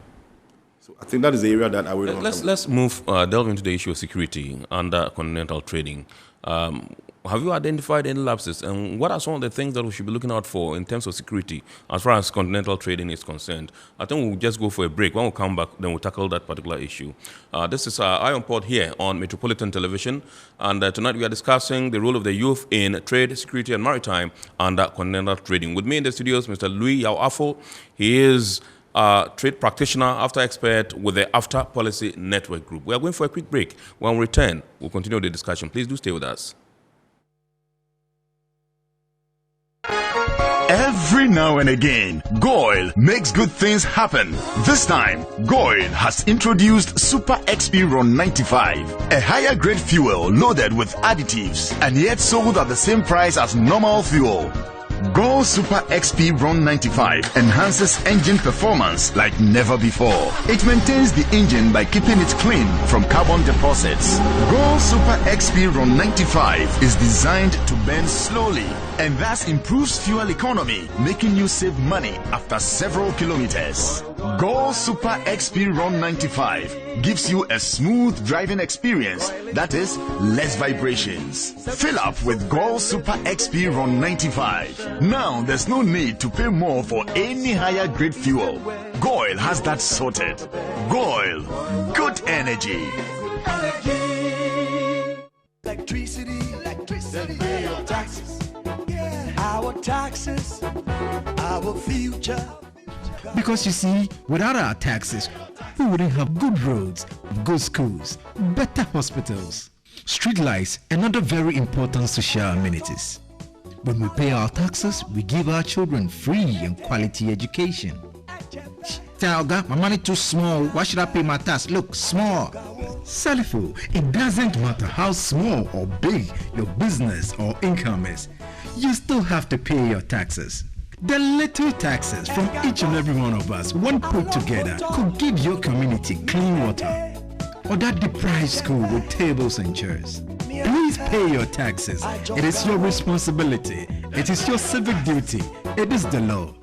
So I think that is the area that I will. Let's move delve into the issue of security under continental trading. Have you identified any lapses, and what are some of the things that we should be looking out for in terms of security as far as continental trading is concerned? I think we'll just go for a break. When we come back, then we'll tackle that particular issue. This is Eye on Port here on Metropolitan Television, and tonight we are discussing the role of the youth in trade, security, and maritime under continental trading. With me in the studios, Mr. Louis Yao-Afo. He is a trade practitioner, after expert with the After Policy Network Group. We are going for a quick break. When we return, we'll continue the discussion. Please do stay with us. Every now and again, Goil makes good things happen. This time, Goil has introduced Super XP Ron 95, a higher grade fuel loaded with additives and yet sold at the same price as normal fuel. Goil Super XP Ron 95 enhances engine performance like never before. It maintains the engine by keeping it clean from carbon deposits. Goil Super XP Ron 95 is designed to burn slowly and thus improves fuel economy, making you save money after several kilometers. Goil Super XP Ron 95 gives you a smooth driving experience, that is, less vibrations. Fill up with Goil Super XP Ron 95. Now there's no need to pay more for any higher grade fuel. Goil has that sorted. Goil, good energy. Electricity, then pay your taxes. Our taxes, our future. Because you see, without our taxes, we wouldn't have good roads, good schools, better hospitals, street lights, and other very important social amenities. When we pay our taxes, we give our children free and quality education. Talga, my money too small. Why should I pay my tax? Look, small. Salifo, it doesn't matter how small or big your business or income is. You still have to pay your taxes. The little taxes from each and every one of us, when put together, could give your community clean water or that deprived school with tables and chairs. Please pay your taxes. It is your responsibility. It is your civic duty. It is the law.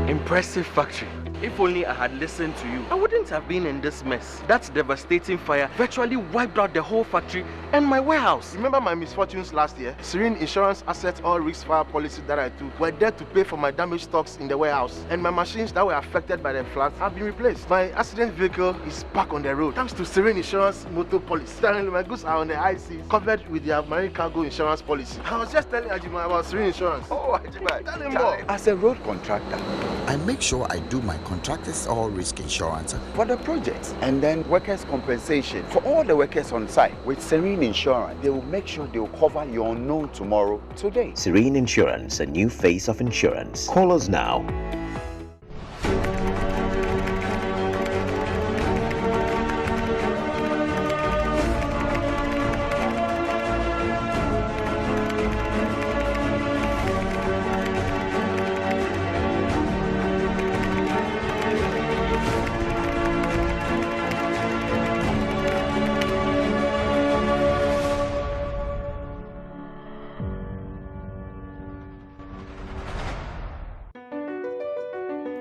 Impressive factory. If only I had listened to you, I wouldn't have been in this mess. That devastating fire virtually wiped out the whole factory and my warehouse. Remember my misfortunes last year? Serene Insurance Asset All Risk Fire policy that I took were there to pay for my damaged stocks in the warehouse, and my machines that were affected by the floods have been replaced. My accident vehicle is back on the road thanks to Serene Insurance motor policy. My goods are on the IC, covered with their marine cargo insurance policy. I was just telling Ajima about Serene Insurance. Oh, Ajima, tell him more. As a road contractor, I make sure I do my contractors all risk insurance for the projects, and then workers' compensation for all the workers on site. With Serene Insurance, they will make sure they will cover your unknown tomorrow today. Serene Insurance, a new face of insurance. Call us now.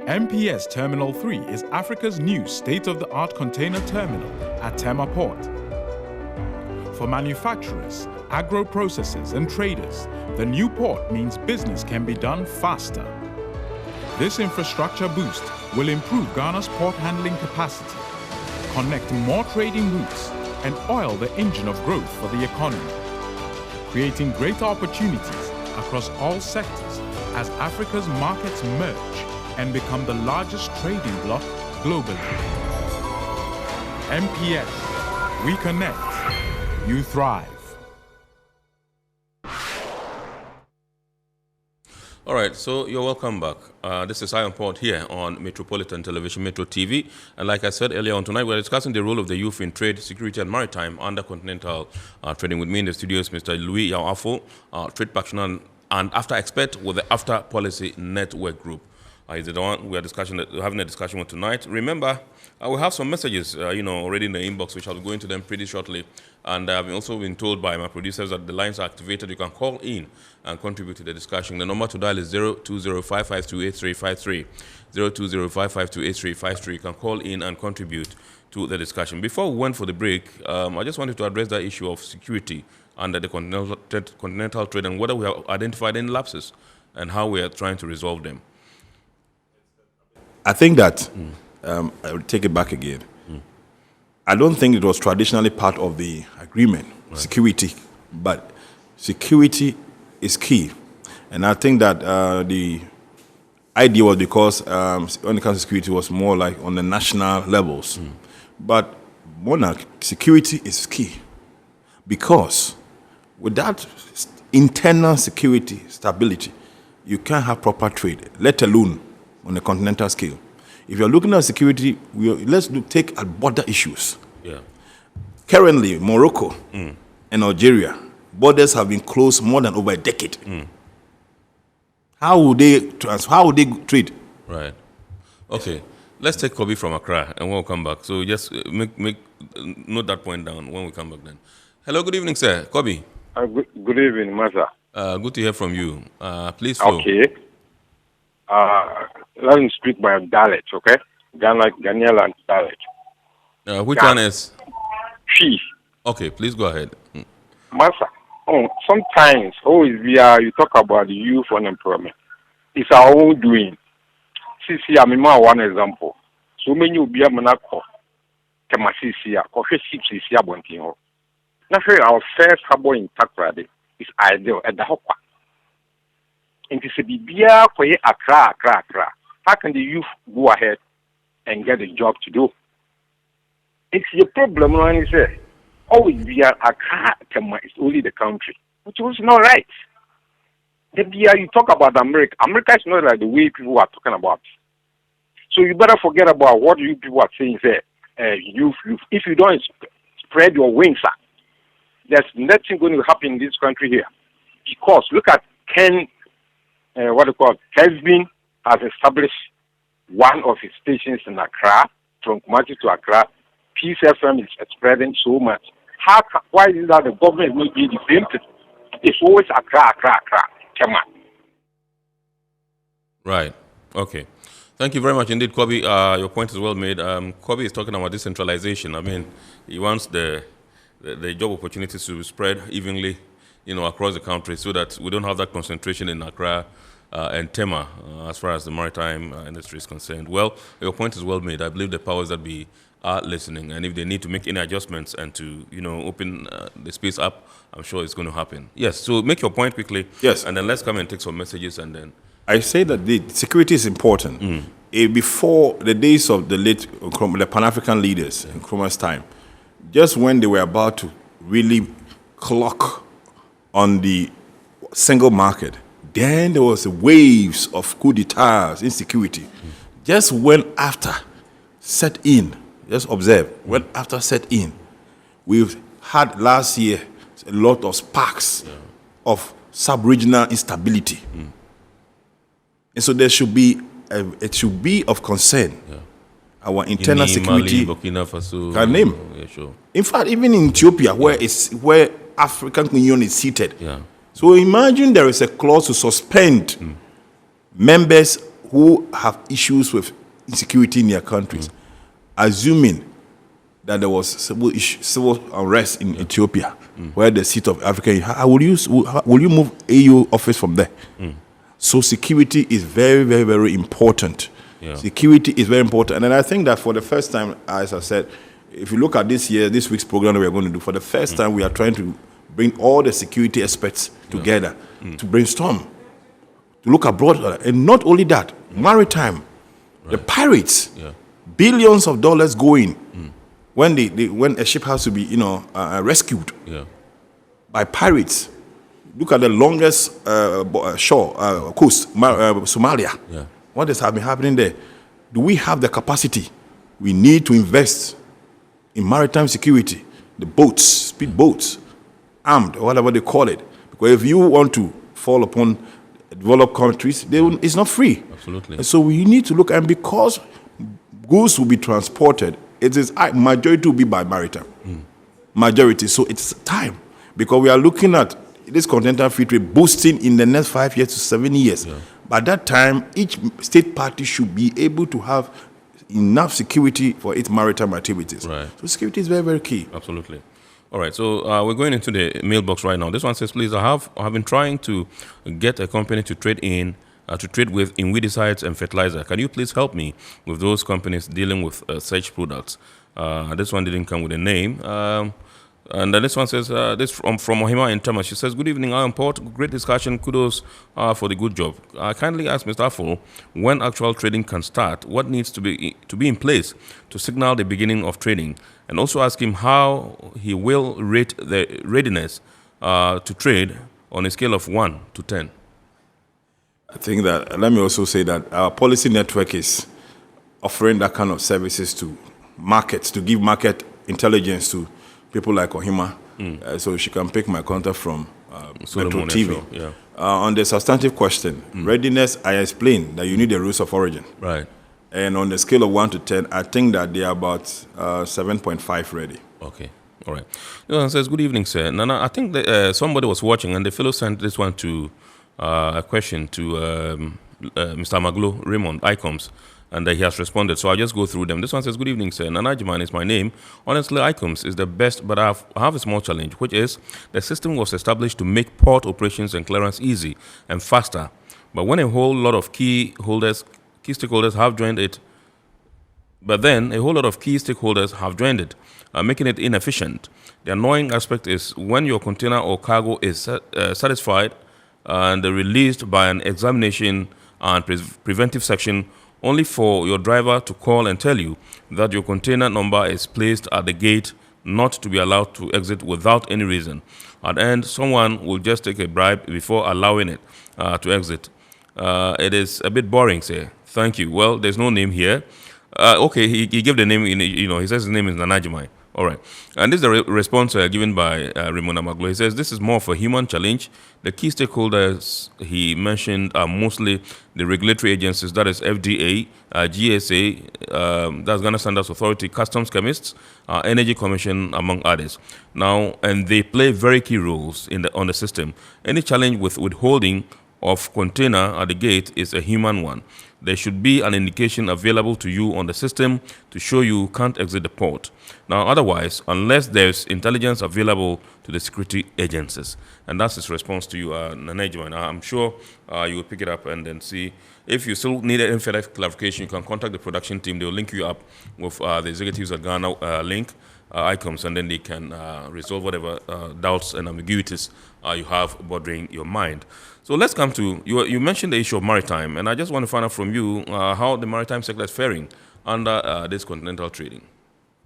Mps Terminal 3 is Africa's new state-of-the-art container terminal at Tema Port. For manufacturers, agro-processors and traders, the new port means business can be done faster. This infrastructure boost will improve Ghana's port handling capacity, connect more trading routes, and oil the engine of growth for the economy, creating greater opportunities across all sectors as Africa's markets merge and become the largest trading bloc globally. MPS, we connect, you thrive. All right, so you're welcome back. This is Eye on Port here on Metropolitan Television, Metro TV. And like I said earlier on tonight, we're discussing the role of the youth in trade, security, and maritime under continental trading. With me in the studios, Mr. Louis Yao-Afo, trade practitioner and after expert with the After Policy Network Group. Is the one we're having a discussion with tonight. Remember, we have some messages, already in the inbox, which I'll be going to them pretty shortly. And I've also been told by my producers that the lines are activated. You can call in and contribute to the discussion. The number to dial is 020-552-8353. 020-552-8353. You can call in and contribute to the discussion. Before we went for the break, I just wanted to address that issue of security under the continental trade and whether we have identified any lapses and how we are trying to resolve them. I think that, I will take it back again. I don't think it was traditionally part of the agreement, security, but security is key. And I think that the idea was because when it comes to security, it was more like on the national levels. But monarch, security is key because without internal security, stability, you can't have proper trade, let alone on a continental scale. If you're looking at security, let's take at border issues. Yeah. Currently, Morocco and Algeria, borders have been closed more than over a decade. How would they trade? Right. Okay. Let's take Kobe from Accra and we'll come back. So just note that point down when we come back then. Hello, good evening, sir. Kobe. Good evening, Master. Good to hear from you. Please flow. Okay. Let me speak my dialect, okay? Ghanaian dialect. Which one is? She. Okay, please go ahead. Master, sometimes, you talk about the youth unemployment. It's our own doing. See, I'm one example. So many will be a monaco. Kemasisia, coffee ships is Yabontinho. Naturally, our first harbor in Takrade is ideal at the Hopper. And it's a BBA for Accra. How can the youth go ahead and get a job to do? It's your problem when you say, always be Accra, it's only the country, which was not right. You talk about America. America is not like the way people are talking about. So you better forget about what you people are saying there. Youth. If you don't spread your wings, there's nothing going to happen in this country here. Because look at Kevin has established one of his stations in Accra, from Kumasi to Accra. Peace FM is spreading so much. Why is it that the government will be the same thing? It's always Accra. Come on. Right. Okay. Thank you very much indeed, Kobe. Your point is well made. Kobe is talking about decentralization. I mean, he wants the job opportunities to be spread evenly, across the country so that we don't have that concentration in Accra and Tema as far as the maritime industry is concerned. Well, your point is well made. I believe the powers that be are listening, and if they need to make any adjustments and to, open the space up, I'm sure it's going to happen. Yes, so make your point quickly. Yes. And then let's come and take some messages and then... I say that the security is important. Before the days of the Pan-African leaders in Nkrumah's time, just when they were about to really clock on the single market, then there was waves of coup d'etats, insecurity. Just when after set in, just observe, when after set in, we've had last year a lot of sparks of sub-regional instability. And so it should be of concern. Our internal security. Mali, Burkina Faso. Can name. Yeah, sure. In fact, even in Ethiopia, where African Union is seated. Yeah. So imagine there is a clause to suspend members who have issues with insecurity in their countries, assuming that there was civil unrest in Ethiopia, where the seat of Africa. Will you move AU office from there? So security is very, very, very important. Yeah. Security is very important. And I think that for the first time, as I said, if you look at this week's program that we are going to do, for the first time we are trying to bring all the security experts together to brainstorm, to look abroad. And not only that, maritime, the pirates, billions of dollars going when a ship has to be rescued by pirates. Look at the longest coast, Somalia. What has been happening there? Do we have the capacity? We need to invest in maritime security, the boats, speed boats, armed, or whatever they call it. Because if you want to fall upon developed countries, it's not free. Absolutely. And so we need to look, and because goods will be transported, it is majority will be by maritime. Majority. So it's time, because we are looking at this continental free trade boosting in the next 5 years to 7 years. Yeah. By that time, each state party should be able to have enough security for its maritime activities. Right. So security is very, very key. Absolutely. All right, so we're going into the mailbox right now. This one says, please, I have been trying to get a company to trade with in weedicides and fertilizer. Can you please help me with those companies dealing with such products? This one didn't come with a name. And then this one says, this from Ohima in Tema. She says, good evening, I import. Great discussion. Kudos for the good job. I kindly ask Mr. Afo when actual trading can start, what needs to be in place to signal the beginning of trading, and also ask him how he will rate the readiness to trade on a scale of 1 to 10. I think that, let me also say that our policy network is offering that kind of services to markets, to give market intelligence to people like Ohima, so she can pick my contact from Metro TV. Yeah. On the substantive question, readiness, I explained that you need the rules of origin. Right. And on the scale of 1 to 10, I think that they are about 7.5 ready. Okay. All right. This one says, good evening, sir. Nana, I think that, somebody was watching, and the fellow sent this one to a question to Mr. Maglo Raymond, ICUMS. And he has responded, so I'll just go through them. This one says, good evening, sir. Nanajiman is my name. Honestly, ICUMS is the best, but I have a small challenge, which is the system was established to make port operations and clearance easy and faster. But when a whole lot of key stakeholders have joined it, making it inefficient. The annoying aspect is when your container or cargo is satisfied and released by an examination and preventive section, only for your driver to call and tell you that your container number is placed at the gate, not to be allowed to exit without any reason. At the end, someone will just take a bribe before allowing it to exit. It is a bit boring, sir. Thank you. Well, there's no name here. Okay, he gave the name, he says his name is Nanajimai. All right. And this is the response given by Ramona Maglo. He says, this is more of a human challenge. The key stakeholders he mentioned are mostly the regulatory agencies, that is FDA, GSA, that's Ghana Standards Authority, Customs Chemists, Energy Commission, among others. Now, and they play very key roles on the system. Any challenge with withholding of container at the gate is a human one. There should be an indication available to you on the system to show you can't exit the port. Now, otherwise, unless there's intelligence available to the security agencies. And that's his response to you, Nanajman. I'm sure you will pick it up and then see. If you still need any further clarification, you can contact the production team. They will link you up with the executives at Ghana link, ICUMS, and then they can resolve whatever doubts and ambiguities you have bothering your mind. So let's come to, you mentioned the issue of maritime, and I just want to find out from you how the maritime sector is faring under this continental trading.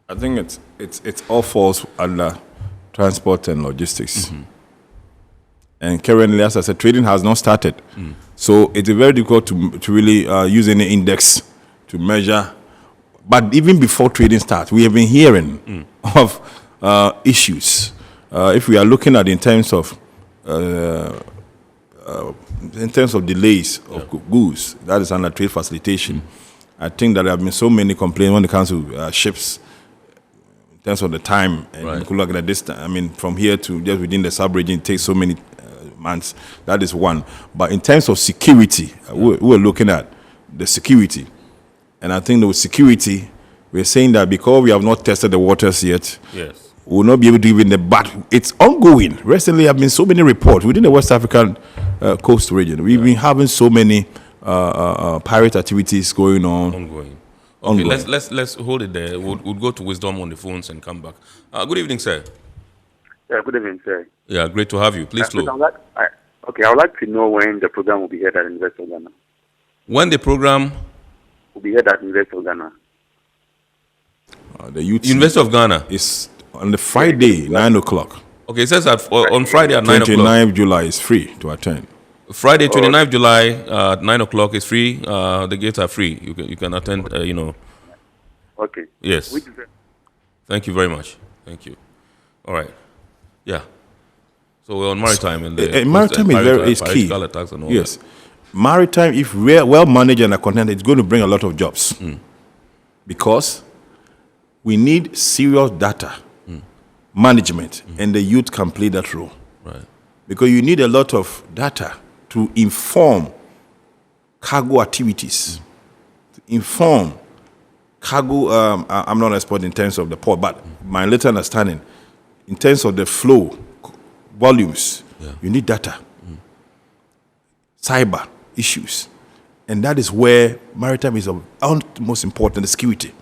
I think it's all falls under transport and logistics. And currently, as I said, trading has not started. So it's very difficult to really use any index to measure. But even before trading starts, we have been hearing of issues. If we are looking at in terms of delays of goods, that is under trade facilitation. I think that there have been so many complaints when it comes to ships, in terms of the time, and you could look at the distance. I mean, from here to just within the sub-region, it takes so many months. That is one. But in terms of security, we're looking at the security. And I think with security, we're saying that because we have not tested the waters yet, we will not be able to even but it's ongoing. Recently, there have been so many reports within the West African coast region. We've been having so many pirate activities going on. Ongoing. Okay, let's hold it there. We'll go to Wisdom on the phones and come back. Good evening, sir. Yeah, good evening, sir. Yeah, great to have you. Please flow. I would like to know when the program will be held at University of Ghana. When the program will be held at University of Ghana. The youth University of Ghana is on the Friday, 9 o'clock. Okay, it says on Friday at 9 o'clock. 29th July is free to attend. Friday, 29th July at 9 o'clock is free. The gates are free. You can attend, Okay. Yes. Thank you very much. Thank you. All right. Yeah. So we're on maritime and the maritime is key. Attacks and all yes, that. Maritime, if well managed and a continent, it's going to bring a lot of jobs because we need serious data management, and the youth can play that role. Right. Because you need a lot of data to inform cargo activities, to inform cargo. I'm not an expert in terms of the port, but my little understanding, in terms of the flow, volumes, you need data. Cyber issues. And that is where maritime is of utmost important, the security.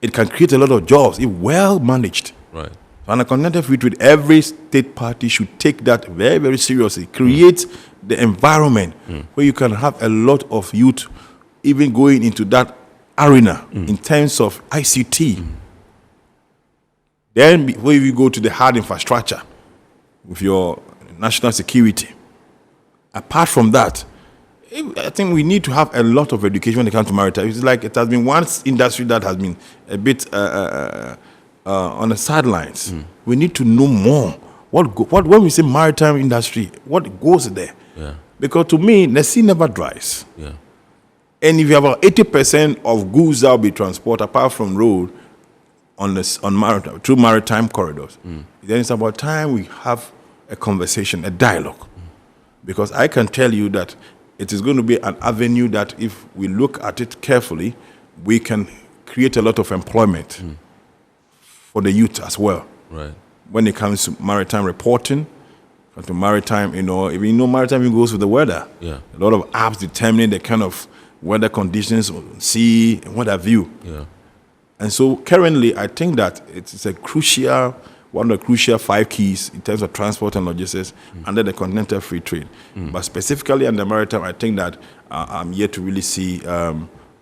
It can create a lot of jobs if well managed. Right. So on a continental free trade, every state party should take that very, very seriously. Create the environment where you can have a lot of youth even going into that arena in terms of ICT. Then before you go to the hard infrastructure with your national security, apart from that, I think we need to have a lot of education when it comes to maritime. It's like it has been one industry that has been a bit on the sidelines. We need to know more. What when we say maritime industry, what goes there? Yeah. Because to me, the sea never dries. Yeah. And if you have about 80% of goods that will be transported apart from road on maritime, through maritime corridors, then it's about time we have a conversation, a dialogue. Because I can tell you that it is going to be an avenue that if we look at it carefully, we can create a lot of employment for the youth as well. Right. When it comes to maritime reporting, to maritime, maritime even goes with the weather. Yeah. A lot of apps determining the kind of weather conditions, sea, and what have you. Yeah. And so currently, I think that it's a crucial, one of the crucial 5 keys in terms of transport and logistics under the continental free trade. But specifically under maritime, I think that I'm yet to really see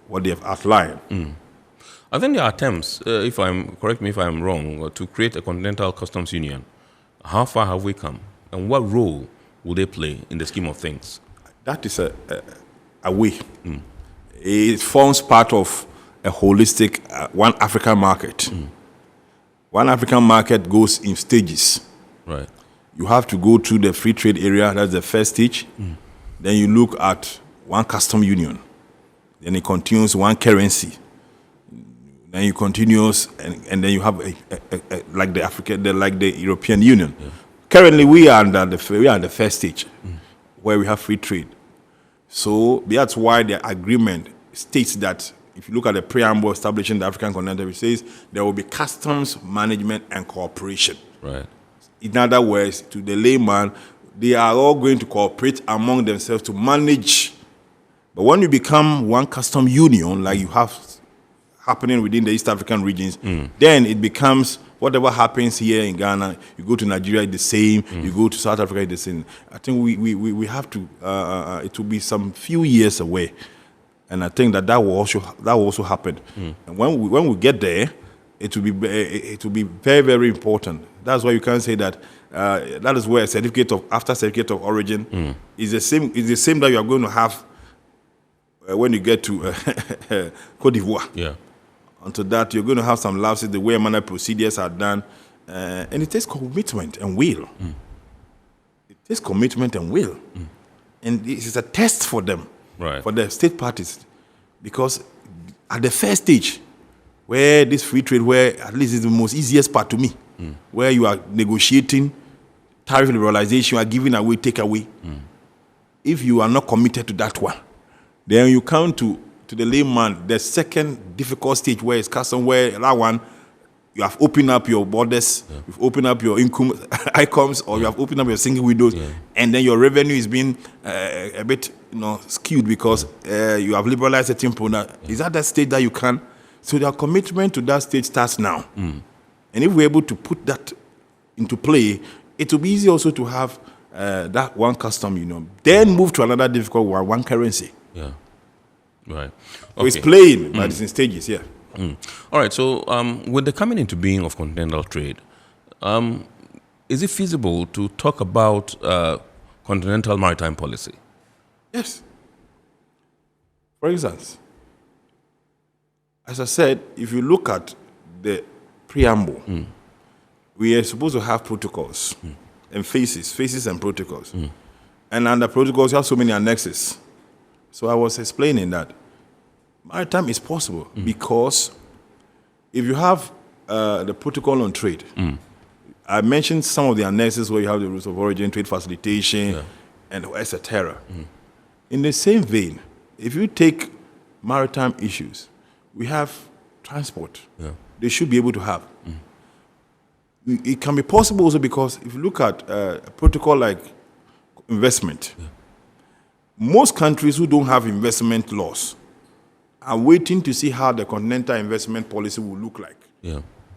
what they have outlined. I think there are attempts, correct me if I'm wrong, to create a continental customs union. How far have we come? And what role will they play in the scheme of things? That is a way. It forms part of a holistic one African market. One African market goes in stages. Right. You have to go through the free trade area, that's the first stage. Then you look at one custom union. Then it continues one currency. Then you continues, and then you have like the European Union. Yeah. Currently, we are under the first stage, where we have free trade. So that's why the agreement states that if you look at the preamble establishing the African continental, it says there will be customs management and cooperation. Right. In other words, to the layman, they are all going to cooperate among themselves to manage. But when you become one custom union, like you have happening within the East African regions, then it becomes whatever happens here in Ghana, you go to Nigeria, it's the same, you go to South Africa, it's the same. I think we have to, it will be some few years away. And I think that will also happen. And when we get there, it will be very, very important. That's why you can say that that is where certificate of origin is the same. It's the same that you are going to have when you get to Côte d'Ivoire. Yeah. Until that, you're going to have some lapses, the way manner procedures are done, and it takes commitment and will. It takes commitment and will, and it is a test for them. Right. For the state parties, because at the first stage, where this free trade, where at least is the most easiest part to me, where you are negotiating tariff liberalization, you are giving away, take away. If you are not committed to that one, then you come to the layman, the second difficult stage where it's custom, where that one, you have opened up your borders, you've opened up your ICUMS, or you have opened up your single windows, and then your revenue is being a bit skewed because you have liberalized certain product. Is that the stage that you can? So their commitment to that stage starts now. And if we're able to put that into play, it will be easy also to have that one custom, then move to another difficult one currency. Yeah. Right. So it's playing, but it's in stages, yeah. All right, so with the coming into being of continental trade, is it feasible to talk about continental maritime policy? Yes. For instance, as I said, if you look at the preamble, we are supposed to have protocols and phases and protocols. And under protocols, you have so many annexes. So I was explaining that maritime is possible because if you have the protocol on trade, I mentioned some of the annexes where you have the rules of origin, trade facilitation, and etc. In the same vein, if you take maritime issues, we have transport. They should be able to have. It can be possible also because if you look at a protocol like investment, most countries who don't have investment laws are waiting to see how the continental investment policy will look like,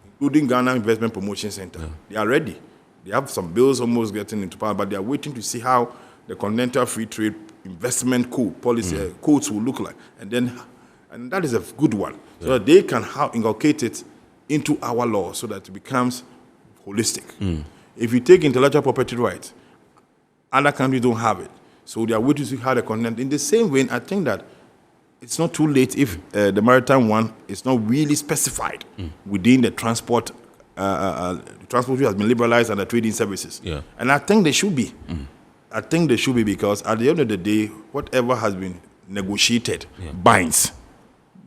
including Ghana Investment Promotion Center. They are ready. They have some bills almost getting into power, but they are waiting to see how the continental free trade investment code policy codes will look like, and that is a good one, so that they can inculcate it into our law, so that it becomes holistic. If you take intellectual property rights, other countries don't have it, so they are waiting to see how the continent. In the same way, I think that it's not too late if the maritime one is not really specified within the transport. The transport has been liberalized and the trading services, and I think they should be. I think they should be because at the end of the day, whatever has been negotiated binds.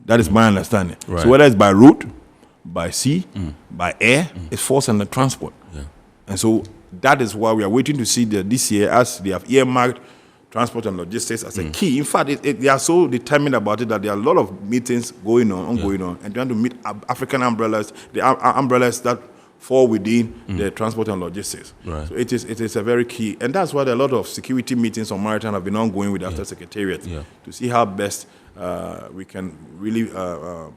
That is my understanding. Right. So whether it's by road, by sea, by air, it falls under transport. And so that is why we are waiting to see that this year, as they have earmarked transport and logistics as a key. In fact, they are so determined about it that there are a lot of meetings going on, and trying to meet African umbrellas, the umbrellas that fall within the transport and logistics. So it is a very key. And that's why a lot of security meetings on maritime have been ongoing with the After Secretariat to see how best we can really let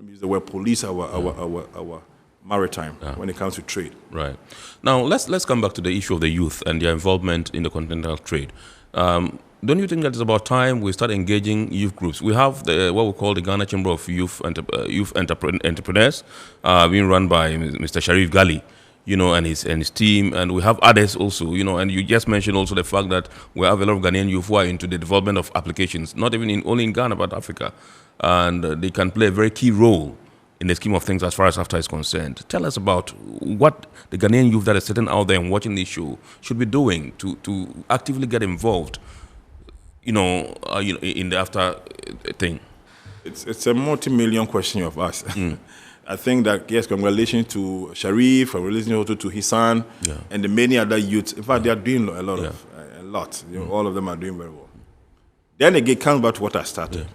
me use the word police our maritime when it comes to trade. Right. Now, let's come back to the issue of the youth and their involvement in the continental trade. Don't you think that it's about time we start engaging youth groups? We have what we call the Ghana Chamber of Youth Entrepreneurs, being run by Mr. Sharif Gali, and his team, and we have others also, and you just mentioned also the fact that we have a lot of Ghanaian youth who are into the development of applications, not even only in Ghana, but Africa, and they can play a very key role in the scheme of things as far as AFTA is concerned. Tell us about what the Ghanaian youth that is sitting out there and watching this show should be doing to actively get involved, in the AFTA thing. It's a multi-million question of us. I think that, yes, congratulations to Sharif, congratulations also to his son, and the many other youths. In fact, they are doing a lot. All of them are doing very well. Then again, it comes back to what I started.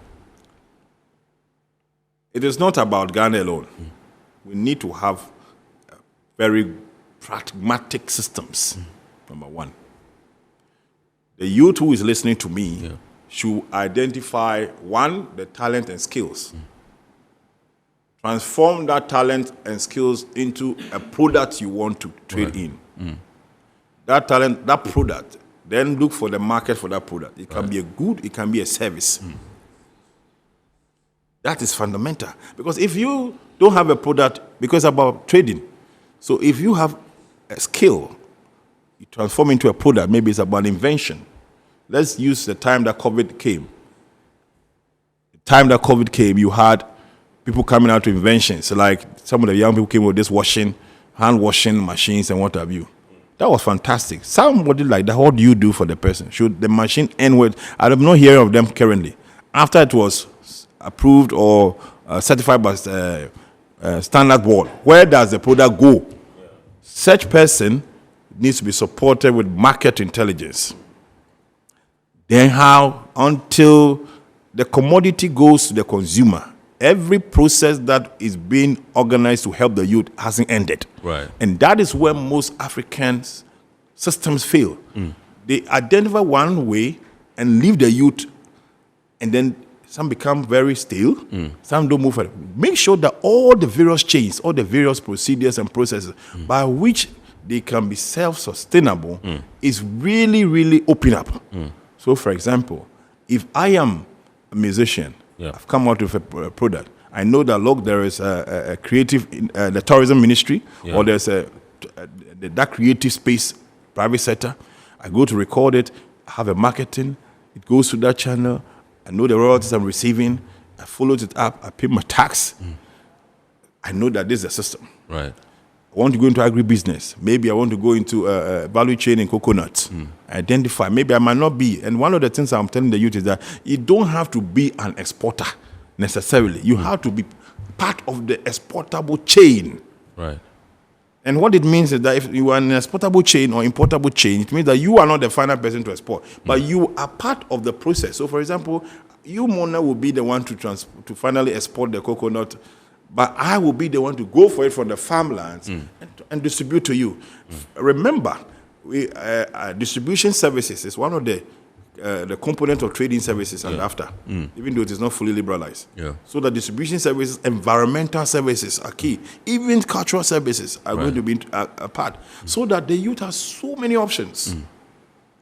It is not about Ghana alone. We need to have very pragmatic systems, number one. The youth who is listening to me should identify, one, the talent and skills. Transform that talent and skills into a product you want to trade in. That talent, that product, then look for the market for that product. It can be a good, it can be a service. That is fundamental. Because if you don't have a product, because it's about trading. So if you have a skill, you transform into a product, maybe it's about invention. Let's use the time that COVID came. The time that COVID came, you had people coming out with inventions. Like some of the young people came with this hand washing machines and what have you. That was fantastic. Somebody like that, what do you do for the person? Should the machine end with, I have not heard of them currently. After it was approved or certified by Standard Board, where does the product go? Such person needs to be supported with market intelligence. Then how, until the commodity goes to the consumer, every process that is being organized to help the youth hasn't ended. And that is where most African systems fail. They identify one way and leave the youth, and then some become very stale, some don't move forward. Make sure that all the various chains, all the various procedures and processes by which they can be self-sustainable is really, really open up. So, for example, if I am a musician, I've come out with a product, I know that, there is a creative, the tourism ministry, or there's that creative space, private sector. I go to record it, I have a marketing, it goes to that channel, I know the royalties I'm receiving, I followed it up, I pay my tax. I know that this is a system. I want to go into agribusiness. Maybe I want to go into value chain in coconuts. Identify. Maybe I might not be. And one of the things I'm telling the youth is that you don't have to be an exporter necessarily. You have to be part of the exportable chain. Right. And what it means is that if you are an exportable chain or importable chain, it means that you are not the final person to export, but you are part of the process. So, for example, you, Mona, will be the one to finally export the coconut, but I will be the one to go for it from the farmlands and distribute to you. Remember, distribution services is one of the component of trading services and after, even though it is not fully liberalized. So the distribution services, environmental services are key. Even cultural services are going to be a part. So that the youth has so many options.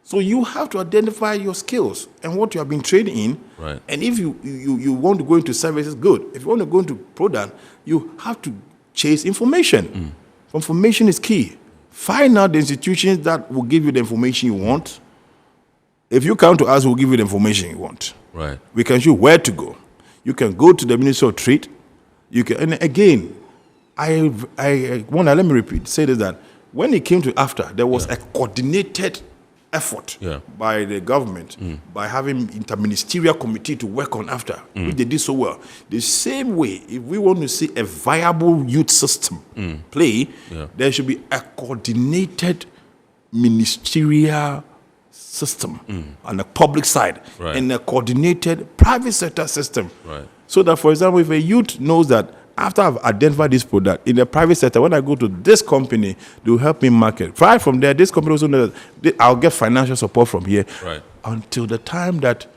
So you have to identify your skills and what you have been trained in. And if you want to go into services, good. If you want to go into product, you have to chase information. Information is key. Find out the institutions that will give you the information you want. If you come to us, we'll give you the information you want. We can show you where to go. You can go to the Ministry of Trade. You can, and again, let me repeat, say this, that when it came to AFTA, there was a coordinated effort by the government by having interministerial committee to work on AFTA, which they did so well. The same way, if we want to see a viable youth system play, there should be a coordinated ministerial system on the public side and a coordinated private sector system. So that, for example, if a youth knows that after I've identified this product in the private sector, when I go to this company, they will help me market. Right from there, this company also knows that I'll get financial support from here until the time that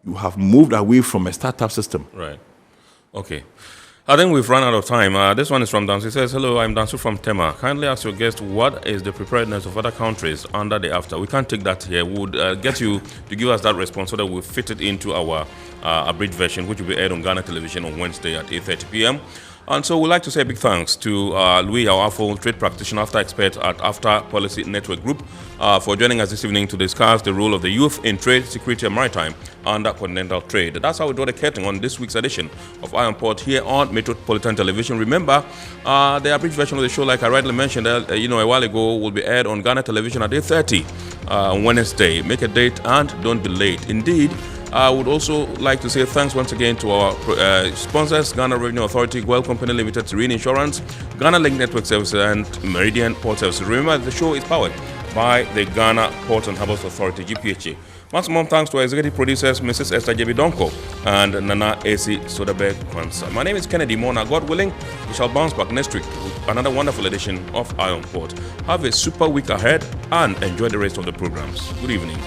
you have moved away from a startup system. Okay. I think we've run out of time. This one is from Dansu. He says, hello, I'm Dansu from Tema. Kindly ask your guest, what is the preparedness of other countries under the AFTA? We can't take that here. We would get you to give us that response so that we'll fit it into our abridged version, which will be aired on Ghana Television on Wednesday at 8:30 p.m. And so we'd like to say a big thanks to Louis Awafo, trade practitioner, AFTA expert at AFTA Policy Network Group, for joining us this evening to discuss the role of the youth in trade, security, and maritime under continental trade. That's how we draw the curtain on this week's edition of Iron Port here on Metropolitan Television. Remember, the abridged version of the show, like I rightly mentioned a while ago, will be aired on Ghana Television at 8:30 on Wednesday. Make a date and don't be late. Indeed, I would also like to say thanks once again to our sponsors, Ghana Revenue Authority, Goyle Company Limited, Serene Insurance, Ghana Link Network Services, and Meridian Port Services. Remember, the show is powered by the Ghana Port and Harbours Authority, GPHA. Once more, thanks to our executive producers, Mrs. Esther J.B. Donko and Nana A.C. Soderberg-Kwanzaa. My name is Kennedy Mona. God willing, we shall bounce back next week with another wonderful edition of Iron Port. Have a super week ahead and enjoy the rest of the programs. Good evening.